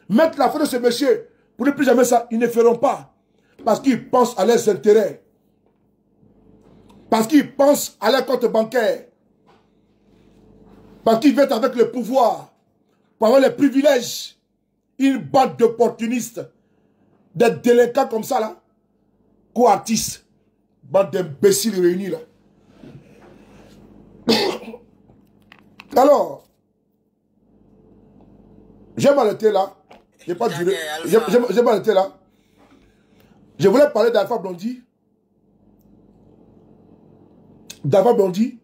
mettre la photo de ce monsieur pour dire plus jamais ça, ils ne feront pas. Parce qu'ils pensent à leurs intérêts. Parce qu'ils pensent à leur compte bancaire. Parce qu'ils veulent avec le pouvoir, pour avoir les privilèges. Une bande d'opportunistes. Des délinquants comme ça, là. Co-artistes. Bande d'imbéciles réunis, là. Alors, j'ai m'arrêté là. J'ai pas duré. J'ai m'arrêté là. Je voulais parler d'Alpha Blondy. D'Alpha Blondy.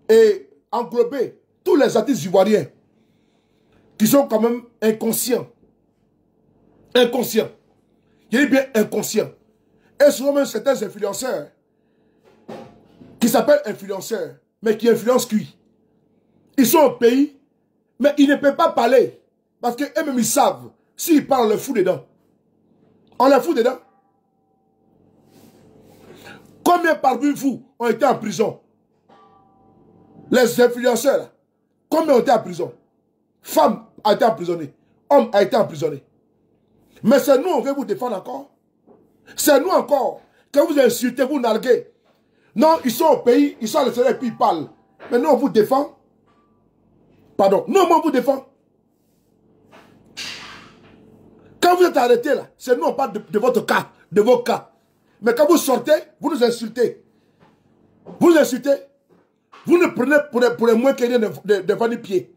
Et englober tous les artistes ivoiriens qui sont quand même inconscients. Inconscients. Je dis bien inconscients. Et souvent même certains influenceurs qui s'appellent influenceurs, mais qui influencent qui? Ils sont au pays, mais ils ne peuvent pas parler. Parce qu'eux-mêmes, ils savent. S'ils parlent, on les fout dedans. On les fout dedans. Combien parmi vous ont été en prison? Les influenceurs, là. Combien ont été en prison? Femmes ont été emprisonnées. Hommes ont été emprisonnés. Mais c'est nous, on veut vous défendre encore. C'est nous encore. Quand vous insultez, vous narguez. Non, ils sont au pays, ils sont à l'extérieur et puis ils parlent. Mais nous, on vous défend. Pardon. Non, moi, on vous défend. Quand vous êtes arrêté là, c'est nous, on parle de votre cas, de vos cas. Mais quand vous sortez, vous nous insultez. Vous nous insultez. Vous nous prenez pour les moins qu'un devant les pieds.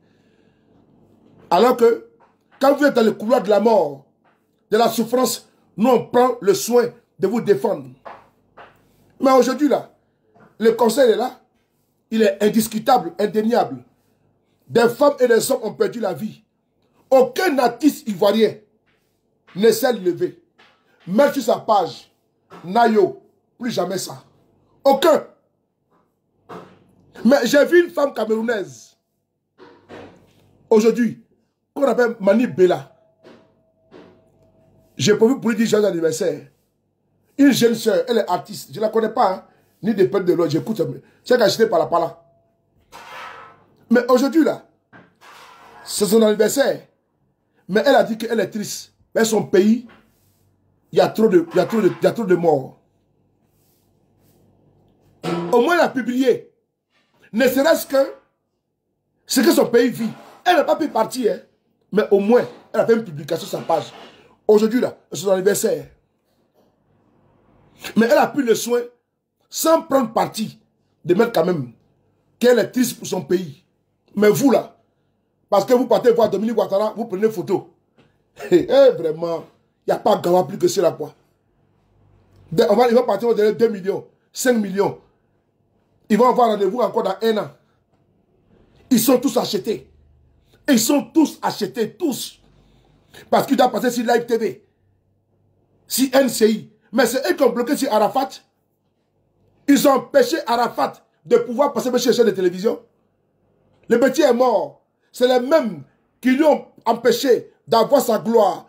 Alors que, quand vous êtes dans le couloir de la mort, de la souffrance, nous, on prend le soin de vous défendre. Mais aujourd'hui, là, le conseil est là. Il est indiscutable, indéniable. Des femmes et des hommes ont perdu la vie. Aucun artiste ivoirien ne s'est levé. Même sur sa page, Nayo, plus jamais ça. Aucun. Mais j'ai vu une femme camerounaise, aujourd'hui, qu'on appelle Mani Bella. J'ai prévu pour lui dire joyeux anniversaire. Une jeune soeur, elle est artiste. Je ne la connais pas, hein, ni des pères de l'autre. J'écoute. C'est acheté par la pala. Mais aujourd'hui, là, c'est son anniversaire. Mais elle a dit qu'elle est triste. Mais son pays, il y a trop de morts. Au moins, elle a publié. Ne serait-ce que ce que son pays vit. Elle n'a pas pu partir, hein, mais au moins, elle a fait une publication sur sa page. Aujourd'hui, là, c'est son anniversaire. Mais elle a pris le soin, sans prendre parti, de mettre quand même qu'elle est triste pour son pays. Mais vous, là, parce que vous partez voir Dominique Ouattara, vous prenez photo. Vraiment, il n'y a pas gawa plus que cela, quoi. Il va partir au délai 2 millions, 5 millions. Ils vont avoir rendez-vous encore dans 1 an. Ils sont tous achetés. Ils sont tous achetés, tous. Parce qu'ils doivent passer sur Live TV. Si NCI. Mais c'est eux qui ont bloqué sur Arafat. Ils ont empêché Arafat de pouvoir passer sur les chaînes de télévision. Le petit est mort. C'est les mêmes qui lui ont empêché d'avoir sa gloire.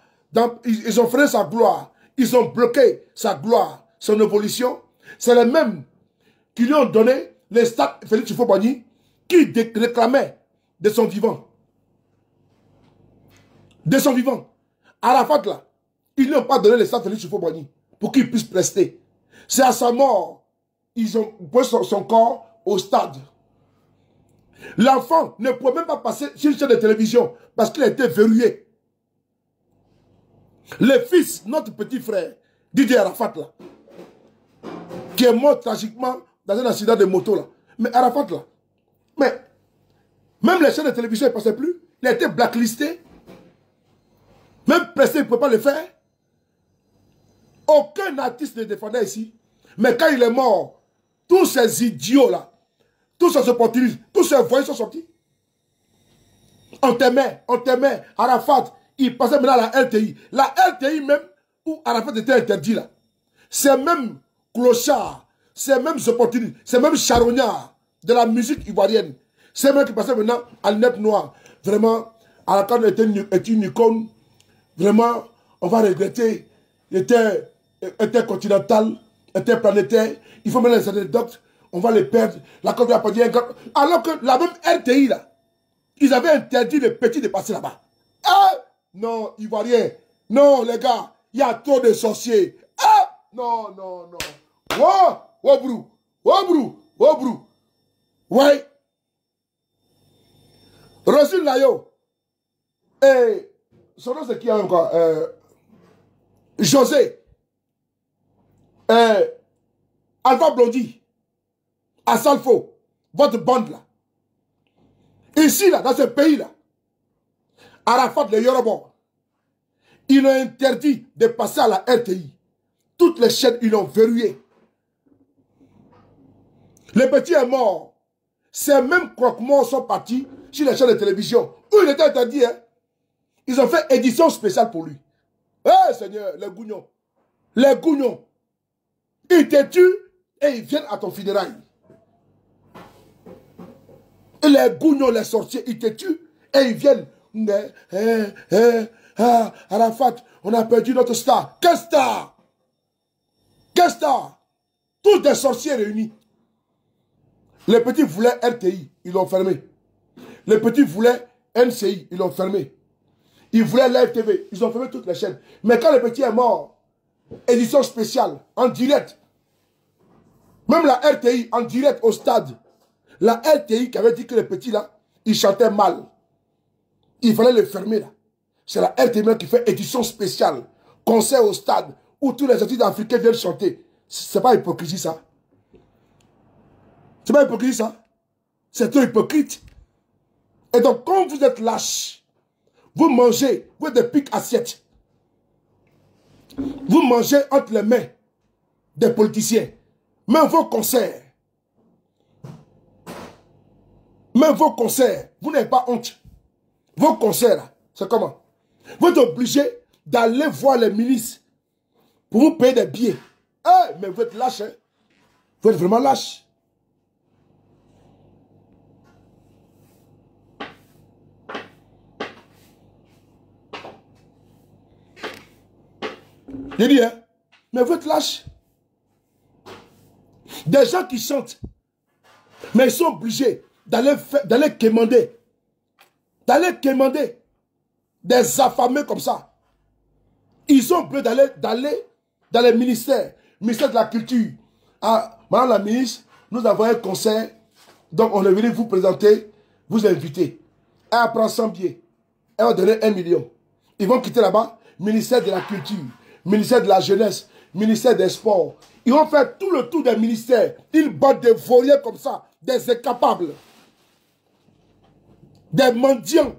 Ils ont freiné sa gloire. Ils ont bloqué sa gloire, son évolution. C'est les mêmes qui lui ont donné les stades Félix Houphouët-Boigny qui réclamait de son vivant. De son vivant. Arafat, là, ils ne lui ont pas donné les stades Félix Houphouët-Boigny pour qu'il puisse prester. C'est à sa mort, ils ont posé son corps au stade. L'enfant ne pouvait même pas passer sur une chaîne de télévision parce qu'il a été verrouillé. Le fils, notre petit frère, Didier Arafat, là, qui est mort tragiquement dans un accident de moto, là. Mais Arafat, là, mais même les chaînes de télévision ne passaient plus. Il a été blacklisté. Même pressé, il ne pouvait pas le faire. Aucun artiste ne défendait ici. Mais quand il est mort, tous ces idiots-là, tous ces opportunistes, tous ces voyous sont sortis. On t'aimait. Arafat, il passait maintenant à la LTI. La LTI même, où Arafat était interdit là. C'est même clochard, c'est même opportunistes, c'est même charognard de la musique ivoirienne. C'est même qui passait maintenant à l'INEP noire. Vraiment, Arafat était une icône. Vraiment, on va regretter. Il était continental, était planétaire. Il faut mettre les anecdotes. On va les perdre. La Côte d'Ivoire. Alors que la même RTI, là, ils avaient interdit les petits de passer là-bas. Ah! Non, Ivoirien. Non, les gars, il y a trop de sorciers. Ah! Non. Brou. Ouais. Rosine Layo. Et son nom, c'est qui encore? José, Alpha Blondy, Asalfo, votre bande là. Ici, là, dans ce pays-là, Arafat, le Yoruba, ils ont interdit de passer à la RTI. Toutes les chaînes, ils l'ont verrouillé. Le petit est mort. Ces mêmes croque-morts sont partis sur les chaînes de télévision. Où il était interdit, hein? Ils ont fait édition spéciale pour lui. Eh Seigneur, les gougnons. Les gougnons. Ils te tuent et ils viennent à ton funérail. Et les gougnons, les sorciers, ils te tuent et ils viennent. Arafat, on a perdu notre star. Quelle star? Quelle star? Tous des sorciers réunis. Les petits voulaient RTI, ils l'ont fermé. Les petits voulaient NCI, ils l'ont fermé. Ils voulaient Live TV, ils ont fermé toutes les chaînes. Mais quand le petit est mort, édition spéciale, en direct, même la RTI en direct au stade, la RTI qui avait dit que le petit là, il chantait mal. Il fallait le fermer là. C'est la RTI qui fait édition spéciale, concert au stade, où tous les artistes africains viennent chanter. C'est pas hypocrisie ça. C'est pas hypocrisie ça. C'est trop hypocrite. Et donc quand vous êtes lâche, vous mangez, vous êtes des piques assiettes. Vous mangez entre les mains des politiciens. Même vos concerts. Même vos concerts, vous n'avez pas honte. Vos concerts, c'est comment? Vous êtes obligé d'aller voir les milices pour vous payer des billets. Eh, mais vous êtes lâche, hein? Vous êtes vraiment lâche. J'ai dit, hein? Mais vous êtes lâche. Des gens qui chantent, mais ils sont obligés d'aller quémander. D'aller quémander des affamés comme ça. Ils sont obligés d'aller dans les ministères. Ministère de la Culture. Ah, madame la ministre, nous avons un concert. Donc on est venu vous présenter, vous inviter. Elle prend 100 billets. Elle va donner 1 million. Ils vont quitter là-bas. Ministère de la Culture. Ministère de la Jeunesse. Ministère des Sports. Ils vont faire tout le tour des ministères. Ils battent des vauriens comme ça. Des incapables. Des mendiants.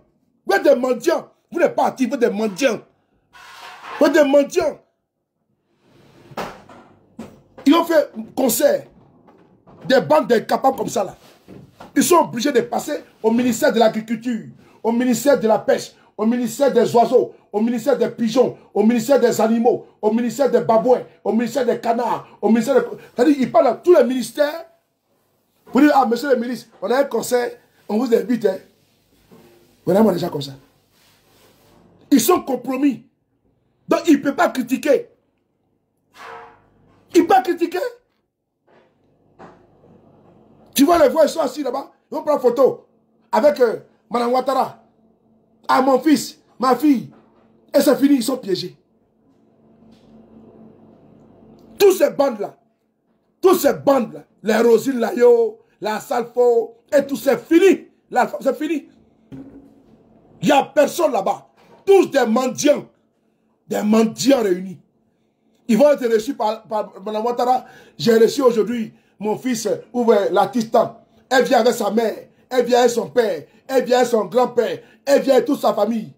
Vous êtes des mendiants. Vous n'êtes pas actifs, vous êtes des mendiants. Vous êtes des mendiants. Ils ont fait concert. Des bandes d'incapables comme ça là. Ils sont obligés de passer au ministère de l'Agriculture, au ministère de la Pêche, au ministère des Oiseaux, au ministère des Pigeons, au ministère des Animaux, au ministère des Babouins, au ministère des Canards, au ministère des... C'est-à-dire, ils parlent à tous les ministères pour dire, ah, monsieur le ministre, on a un concert, on vous invite, hein. Vraiment déjà comme ça. Ils sont compromis. Donc, ils ne peuvent pas critiquer. Ils ne peuvent pas critiquer. Tu vois les voix, ils sont assis là-bas. Ils vont prendre photo avec Mme Ouattara. Ah, mon fils, ma fille. Et c'est fini, ils sont piégés. Toutes ces bandes-là, les Rosine Layo, la Salfo, et tout, c'est fini. C'est fini. Il n'y a personne là-bas. Tous des mendiants réunis. Ils vont être reçus par Mme Ouattara. J'ai reçu aujourd'hui mon fils, l'artiste. Elle vient avec sa mère, elle vient avec son père, elle vient avec son grand-père, elle vient avec toute sa famille.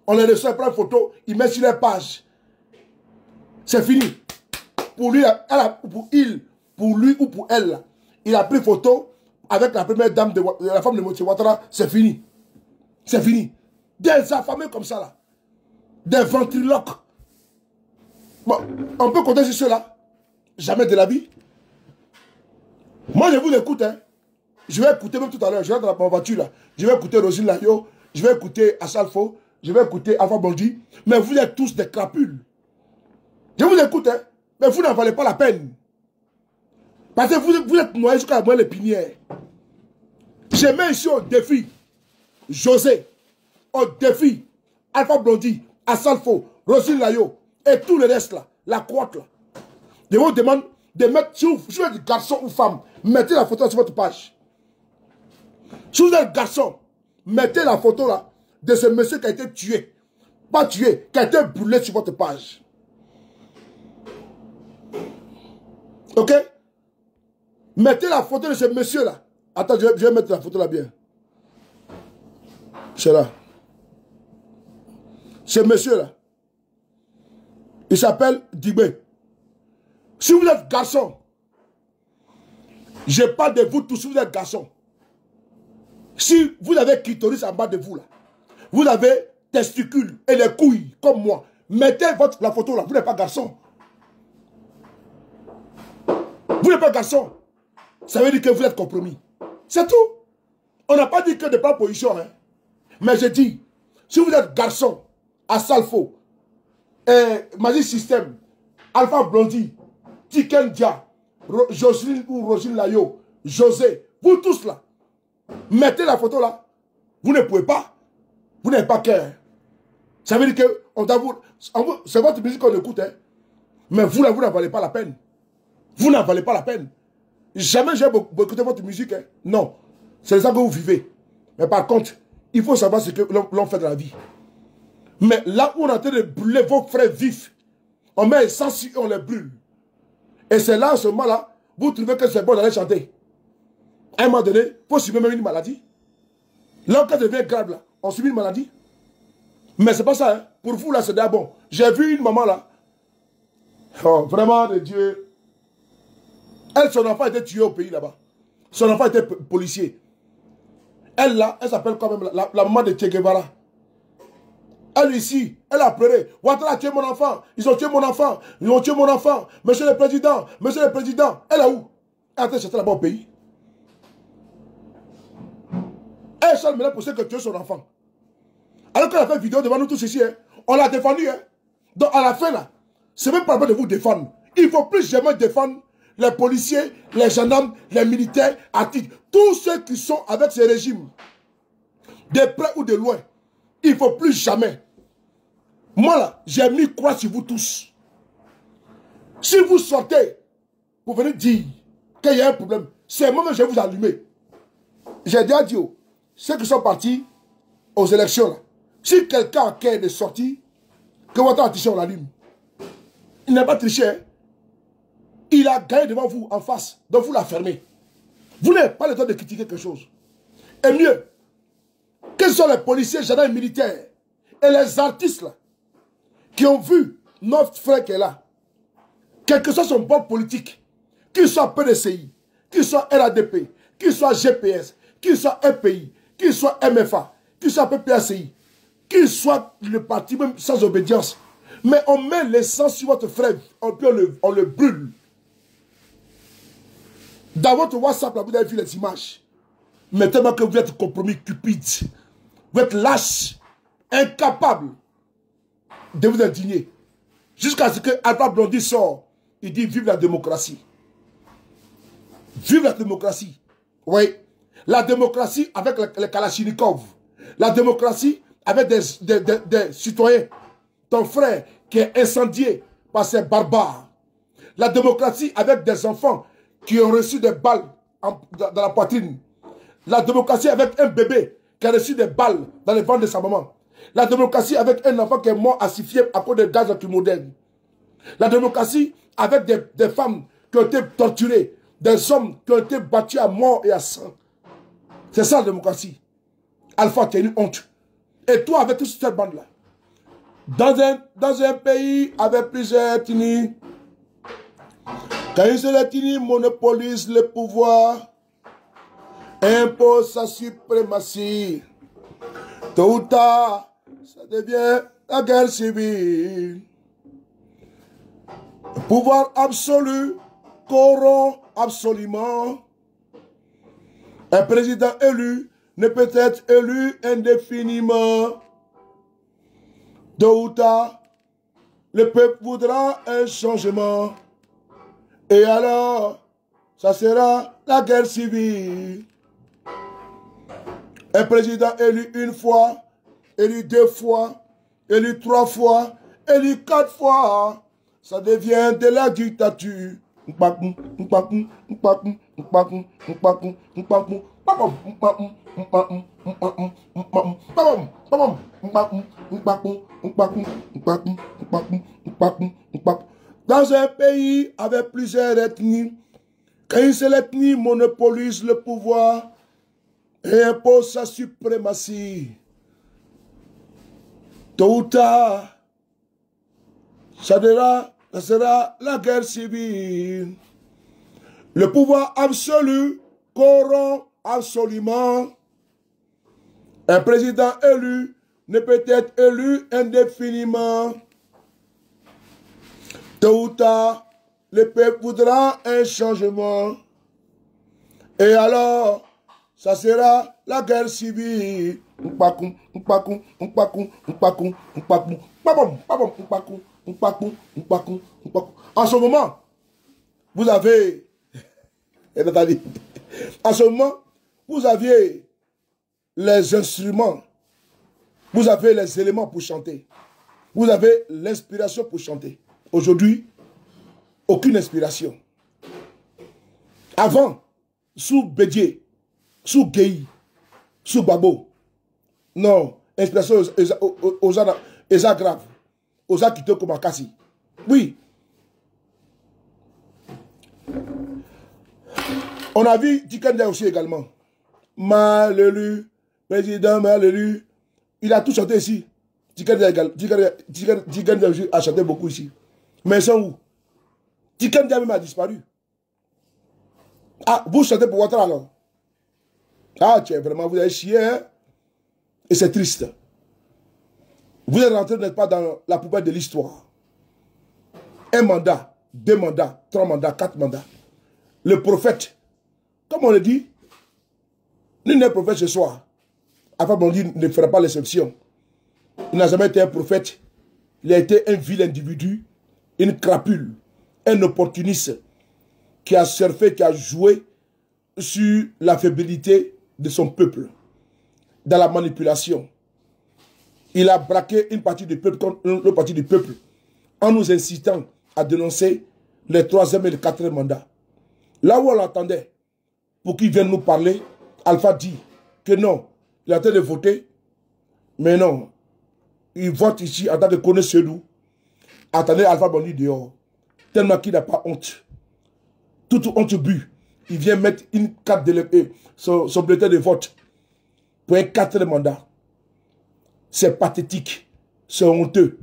On les reçoit, prend une photo, il met sur les pages. C'est fini. Pour lui, pour lui ou pour elle, il a pris photo avec la première dame, la femme de M. Ouattara, c'est fini. C'est fini. Des affamés comme ça là. Des ventriloques. Bon, on peut compter sur cela. Jamais de la vie. Moi, je vous écoute, hein. Je vais écouter même tout à l'heure. Je vais dans ma voiture là. Je vais écouter Rosine Layo. Je vais écouter Asalfo. Je vais écouter Alpha Blondy. Mais vous êtes tous des crapules. Je vous écoute, hein. Mais vous n'en valez pas la peine. Parce que vous êtes noyés jusqu'à la moelle épinière. Je mets ici au défi José. Au défi Alpha Blondy, Asalfo, Rosine Layo et tout le reste là. La croate là. Je vous demande de mettre, si vous êtes garçon ou femme, mettez la photo sur votre page. Si vous êtes garçon, mettez la photo là de ce monsieur qui a été tué. Pas tué, qui a été brûlé sur votre page. Ok? Mettez la photo de ce monsieur-là. Attends, je vais mettre la photo là bien. C'est là. Ce monsieur-là. Il s'appelle Dibé. Si vous êtes garçon, je parle de vous tous, si vous êtes garçon. Si vous avez clitoris en bas de vous, là, vous avez testicules et les couilles, comme moi, mettez la photo là, vous n'êtes pas garçon. Vous n'êtes pas garçon. Ça veut dire que vous êtes compromis. C'est tout. On n'a pas dit que de pas position, hein. Mais je dis, si vous êtes garçon, à Salfo, Magic System, Alpha Blondie, Tiken Dia, Jocelyne ou Rosine Layo, José, vous tous là, mettez la photo là. Vous ne pouvez pas. Vous n'avez pas cœur. Ça veut dire que c'est votre musique qu'on écoute, hein. Mais vous là, vous n'en valez pas la peine. Vous n'en valez pas la peine. Jamais j'ai écouté votre musique, hein. Non. C'est ça que vous vivez. Mais par contre, il faut savoir ce que l'on fait de la vie. Mais là où on est en train de brûler vos frères vifs, on met essence et on les brûle. Et c'est là, à ce moment-là, vous trouvez que c'est bon d'aller chanter. À un moment donné, il faut subir même une maladie. Là, quand ça devient grave, là, on subit une maladie. Mais c'est pas ça, hein. Pour vous, là, c'est déjà bon. J'ai vu une maman, là. Oh, vraiment, de Dieu. Elle, son enfant était tué au pays, là-bas. Son enfant était policier. Elle, là, elle s'appelle quand même la maman de Che Guevara. Elle, ici, elle a pleuré. Ouattara a tué mon enfant. Ils ont tué mon enfant. Ils ont tué mon enfant. Monsieur le Président. Monsieur le Président. Elle est où? Elle a été chercher là-bas au pays. Elle chante maintenant pour ceux qui tuent son enfant. Alors qu'elle a fait une vidéo devant nous tous ici, hein, on l'a défendu. Hein. Donc à la fin, là, c'est même pas de vous défendre. Il ne faut plus jamais défendre les policiers, les gendarmes, les militaires, articles, tous ceux qui sont avec ce régime, de près ou de loin. Il ne faut plus jamais. Moi là, j'ai mis croix sur vous tous. Si vous sortez pour venir dire qu'il y a un problème, c'est moi que je vais vous allumer. J'ai déjà dit, ceux qui sont partis aux élections là, si quelqu'un a cœur de sortir, que votre a triché, on l'allume. Il n'a pas triché, hein. Il a gagné devant vous en face, donc vous la fermez. Vous n'avez pas le temps de critiquer quelque chose. Et mieux, quels sont les policiers, gendarmes et militaires et les artistes là, qui ont vu notre frère qui est là, quel que soit son bord politique, qu'il soit PDCI, qu'il soit RADP, qu'il soit GPS, qu'il soit FPI, qu'il soit MFA, qu'il soit PPACI, qu'il soit le parti même sans obédience. Mais on met l'essence sur votre frère, on le brûle. Dans votre WhatsApp, là, vous avez vu les images. Mais tellement que vous êtes compromis, cupide, vous êtes lâche, incapable de vous indigner. Jusqu'à ce que Alpha Blondie sort, il dit vive la démocratie. Vive la démocratie. Oui. La démocratie avec les Kalachnikov. La démocratie avec des citoyens. Ton frère qui est incendié par ces barbares. La démocratie avec des enfants qui ont reçu des balles dans la poitrine. La démocratie avec un bébé qui a reçu des balles dans le ventre de sa maman. La démocratie avec un enfant qui est mort asphyxié à cause de gaz lacrymogène. La démocratie avec des femmes qui ont été torturées, des hommes qui ont été battus à mort et à sang. C'est ça la démocratie. Alpha, tu es une honte. Et toi, avec toute cette bande-là, dans un pays avec plusieurs ethnies, quand une seule ethnie monopolise le pouvoir, impose sa suprématie, tôt ou tard, ça devient la guerre civile. Le pouvoir absolu corrompt absolument. Un président élu ne peut être élu indéfiniment. Tôt ou tard, le peuple voudra un changement. Et alors, ça sera la guerre civile. Un président élu une fois, élu 2 fois, élu 3 fois, élu 4 fois, ça devient de la dictature. Dans un pays avec plusieurs ethnies, quand une seule ethnie monopolise le pouvoir et impose sa suprématie, tôt ou tard, ça sera la guerre civile. Le pouvoir absolu corrompt absolument. Un président élu ne peut être élu indéfiniment. Tôt ou tard, le peuple voudra un changement. Et alors, ça sera la guerre civile. En ce moment, vous avez, en ce moment, vous aviez les instruments, vous avez les éléments pour chanter, vous avez l'inspiration pour chanter. Aujourd'hui, aucune inspiration. Avant, sous Bédier, sous Guéhi, sous Babo, non, inspiration aux grave, aux Akito Komakasi. Oui. On a vu Tikanda aussi également. Mal élu, président mal élu. Il a tout chanté ici. Tikanda a chanté beaucoup ici. Mais ils sont où? Tikanda même a disparu. Ah, vous chantez pour Ouattara alors? Ah, tiens, vraiment, vous avez chié, hein? Et c'est triste. Vous êtes rentré, n'êtes pas dans la poubelle de l'histoire. Un mandat, 2 mandats, 3 mandats, 4 mandats. Le prophète, comme on le dit, nul n'est prophète ce soir. Enfin, on dit, ne fera pas l'exception. Il n'a jamais été un prophète. Il a été un vil individu, une crapule, un opportuniste qui a surfé, qui a joué sur la faiblité de son peuple, dans la manipulation. Il a braqué une partie du peuple contre l'autre partie du peuple en nous incitant à dénoncer les 3e et le 4e mandats. Là où on l'attendait, pour qu'il vienne nous parler, Alpha dit que non, il a tenté de voter, mais non, il vote ici en tant que connaisseur nous. Attendez Alpha Blondy dehors, tellement qu'il n'a pas honte. Toute honte but, il vient mettre une carte de son bulletin de vote pour un 4e mandat. C'est pathétique, c'est honteux.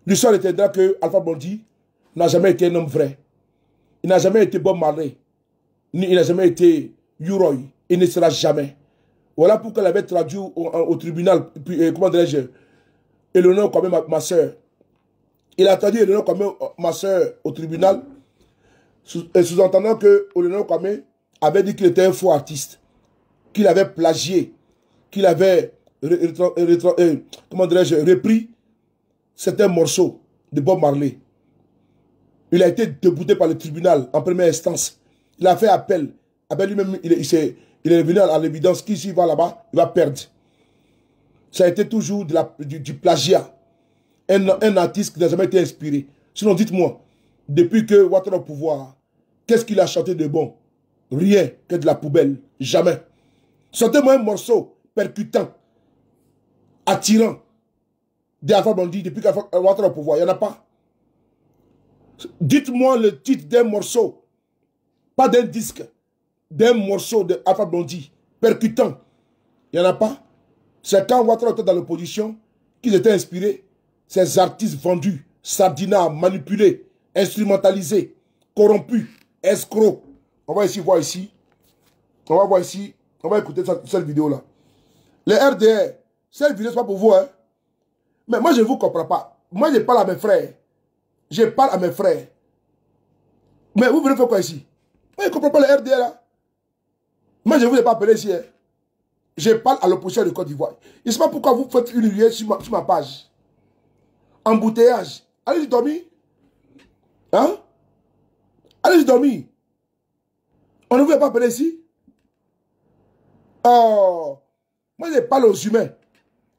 L'histoire retiendra que Alpha Blondy n'a jamais été un homme vrai. Il n'a jamais été Bob Marley. Il n'a jamais été Uroy. Il ne sera jamais. Voilà pourquoi il avait traduit au tribunal, comment dirais-je, Eleonore comme ma soeur. Il a traduit Eleonore comme ma soeur au tribunal, sous-entendant que Eleonore Kwame avait dit qu'il était un faux artiste, qu'il avait plagié, qu'il avait comment dirais-je, repris certains morceaux de Bob Marley. Il a été débouté par le tribunal en première instance. Il a fait appel. Lui-même, il est venu à l'évidence qu'il s'il va là-bas, il va perdre. Ça a été toujours du plagiat. Un artiste qui n'a jamais été inspiré. Sinon, dites-moi, depuis que Ouattara au pouvoir, qu'est-ce qu'il a chanté de bon? Rien que de la poubelle. Jamais. Sortez-moi un morceau percutant, attirant d'Alpha Blondy depuis qu'Ouattara au pouvoir. Il n'y en a pas. Dites-moi le titre d'un morceau, pas d'un disque, d'un morceau d'Alpha Blondy, percutant. Il n'y en a pas. C'est quand Ouattara était dans l'opposition qu'ils étaient inspirés. Ces artistes vendus, sardinats, manipulés, instrumentalisés, corrompus, escrocs. On va ici voir ici. On va voir ici. On va écouter cette vidéo-là. Les RDR, cette vidéo, c'est pas pour vous, hein. Mais moi, je ne vous comprends pas. Moi, je parle à mes frères. Je parle à mes frères. Mais vous venez faire quoi ici? Moi, je ne comprends pas les RDR là. Moi, je ne vous ai pas appelé ici. Hein. Je parle à l'opposition de Côte d'Ivoire. Je ne sais pas pourquoi vous faites une ruée sur ma page. Embouteillage. Allez-y dormir. Hein? Allez-y dormir. On ne vous a pas appelé ici? Oh. Moi, je parle aux humains.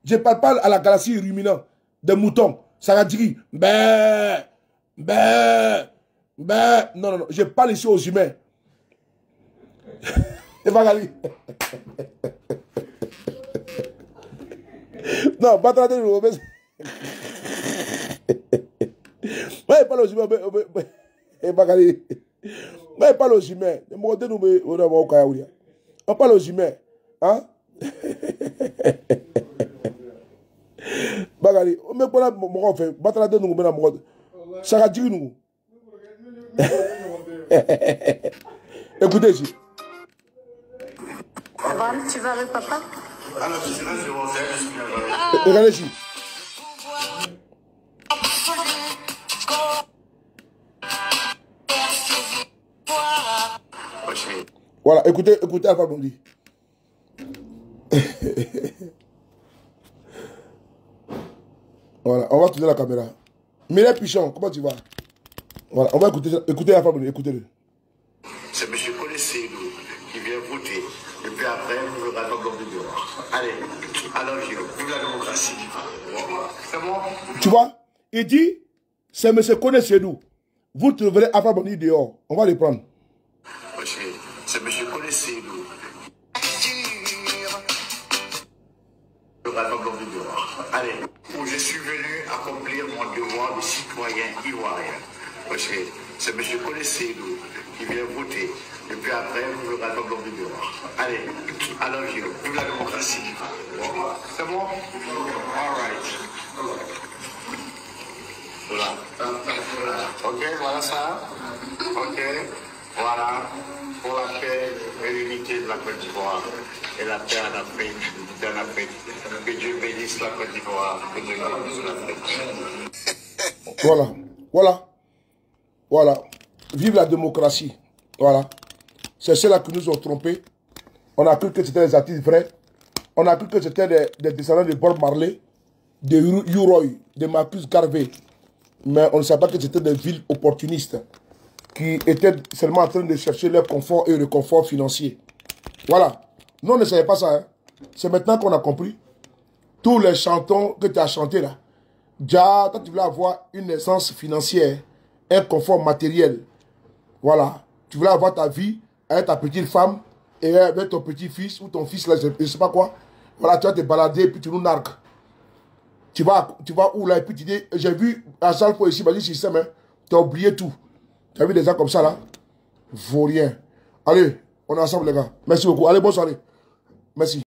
Je parle pas à la galaxie ruminant des moutons. Ça va dire, ben. Non, non, non. Je parle ici aux humains. Et Magali. Non, pas traiter de mauvais. Ouais, parle aux humains. Et Bakari. Mais il parle aux humains. On parle aux humains. Hein? Bakari, on me parle mon fait. Batala de nous, mon ça va dire nous. Écoutez ici. Abraham, tu vas avec papa? Regardez ici. Voilà, écoutez Alpha Blondy. Voilà, on va tourner la caméra. Mireille Pichon, comment tu vas? Voilà, on va écouter Alpha Blondy, écoutez-le. C'est M. Colessé-Lou qui vient voter. Et puis après, nous verrons dans le vidéo. Allez, alors vive la démocratie. C'est bon? Tu vois, il dit, c'est M. Colessé-Lou. Vous trouverez Alpha Blondy dehors. On va les prendre. C'est M. Colessé-Lou. Allez, où je suis venu accomplir mon devoir de citoyen ivoirien. C'est M. Colessé-Lou qui vient voter. Et puis après, nous verrons dans le vidéo. Allez, alors vive la démocratie. C'est bon? All right. Voilà. Ok, voilà ça. Ok, voilà. Pour la paix et l'unité de la Côte d'Ivoire et la paix en Afrique. Que Dieu bénisse la Côte d'Ivoire. Que Dieu bénisse l'Afrique. Voilà. Vive la démocratie. Voilà. C'est ceux-là qui nous ont trompés. On a cru que c'était des artistes vrais. On a cru que c'était des descendants de Bob Marley, de U-Roy, de Marcus Garvey. Mais on ne savait pas que c'était des villes opportunistes qui étaient seulement en train de chercher leur confort et le confort financier. Voilà. Nous, on ne savait pas ça. Hein. C'est maintenant qu'on a compris. Tous les chantons que tu as chantés là. Déjà, toi, tu voulais avoir une naissance financière, un confort matériel. Voilà. Tu voulais avoir ta vie avec ta petite femme et avec ton petit-fils ou ton fils, là, je ne sais pas quoi. Voilà, tu vas te balader et puis tu nous narques. Tu vas où là et puis tu dis, j'ai vu à Salfo ici, vas-y, système, hein, tu as oublié tout. Tu as vu des gens comme ça là? Vaut rien. Allez, on est ensemble les gars. Merci beaucoup. Allez, bonne soirée. Merci.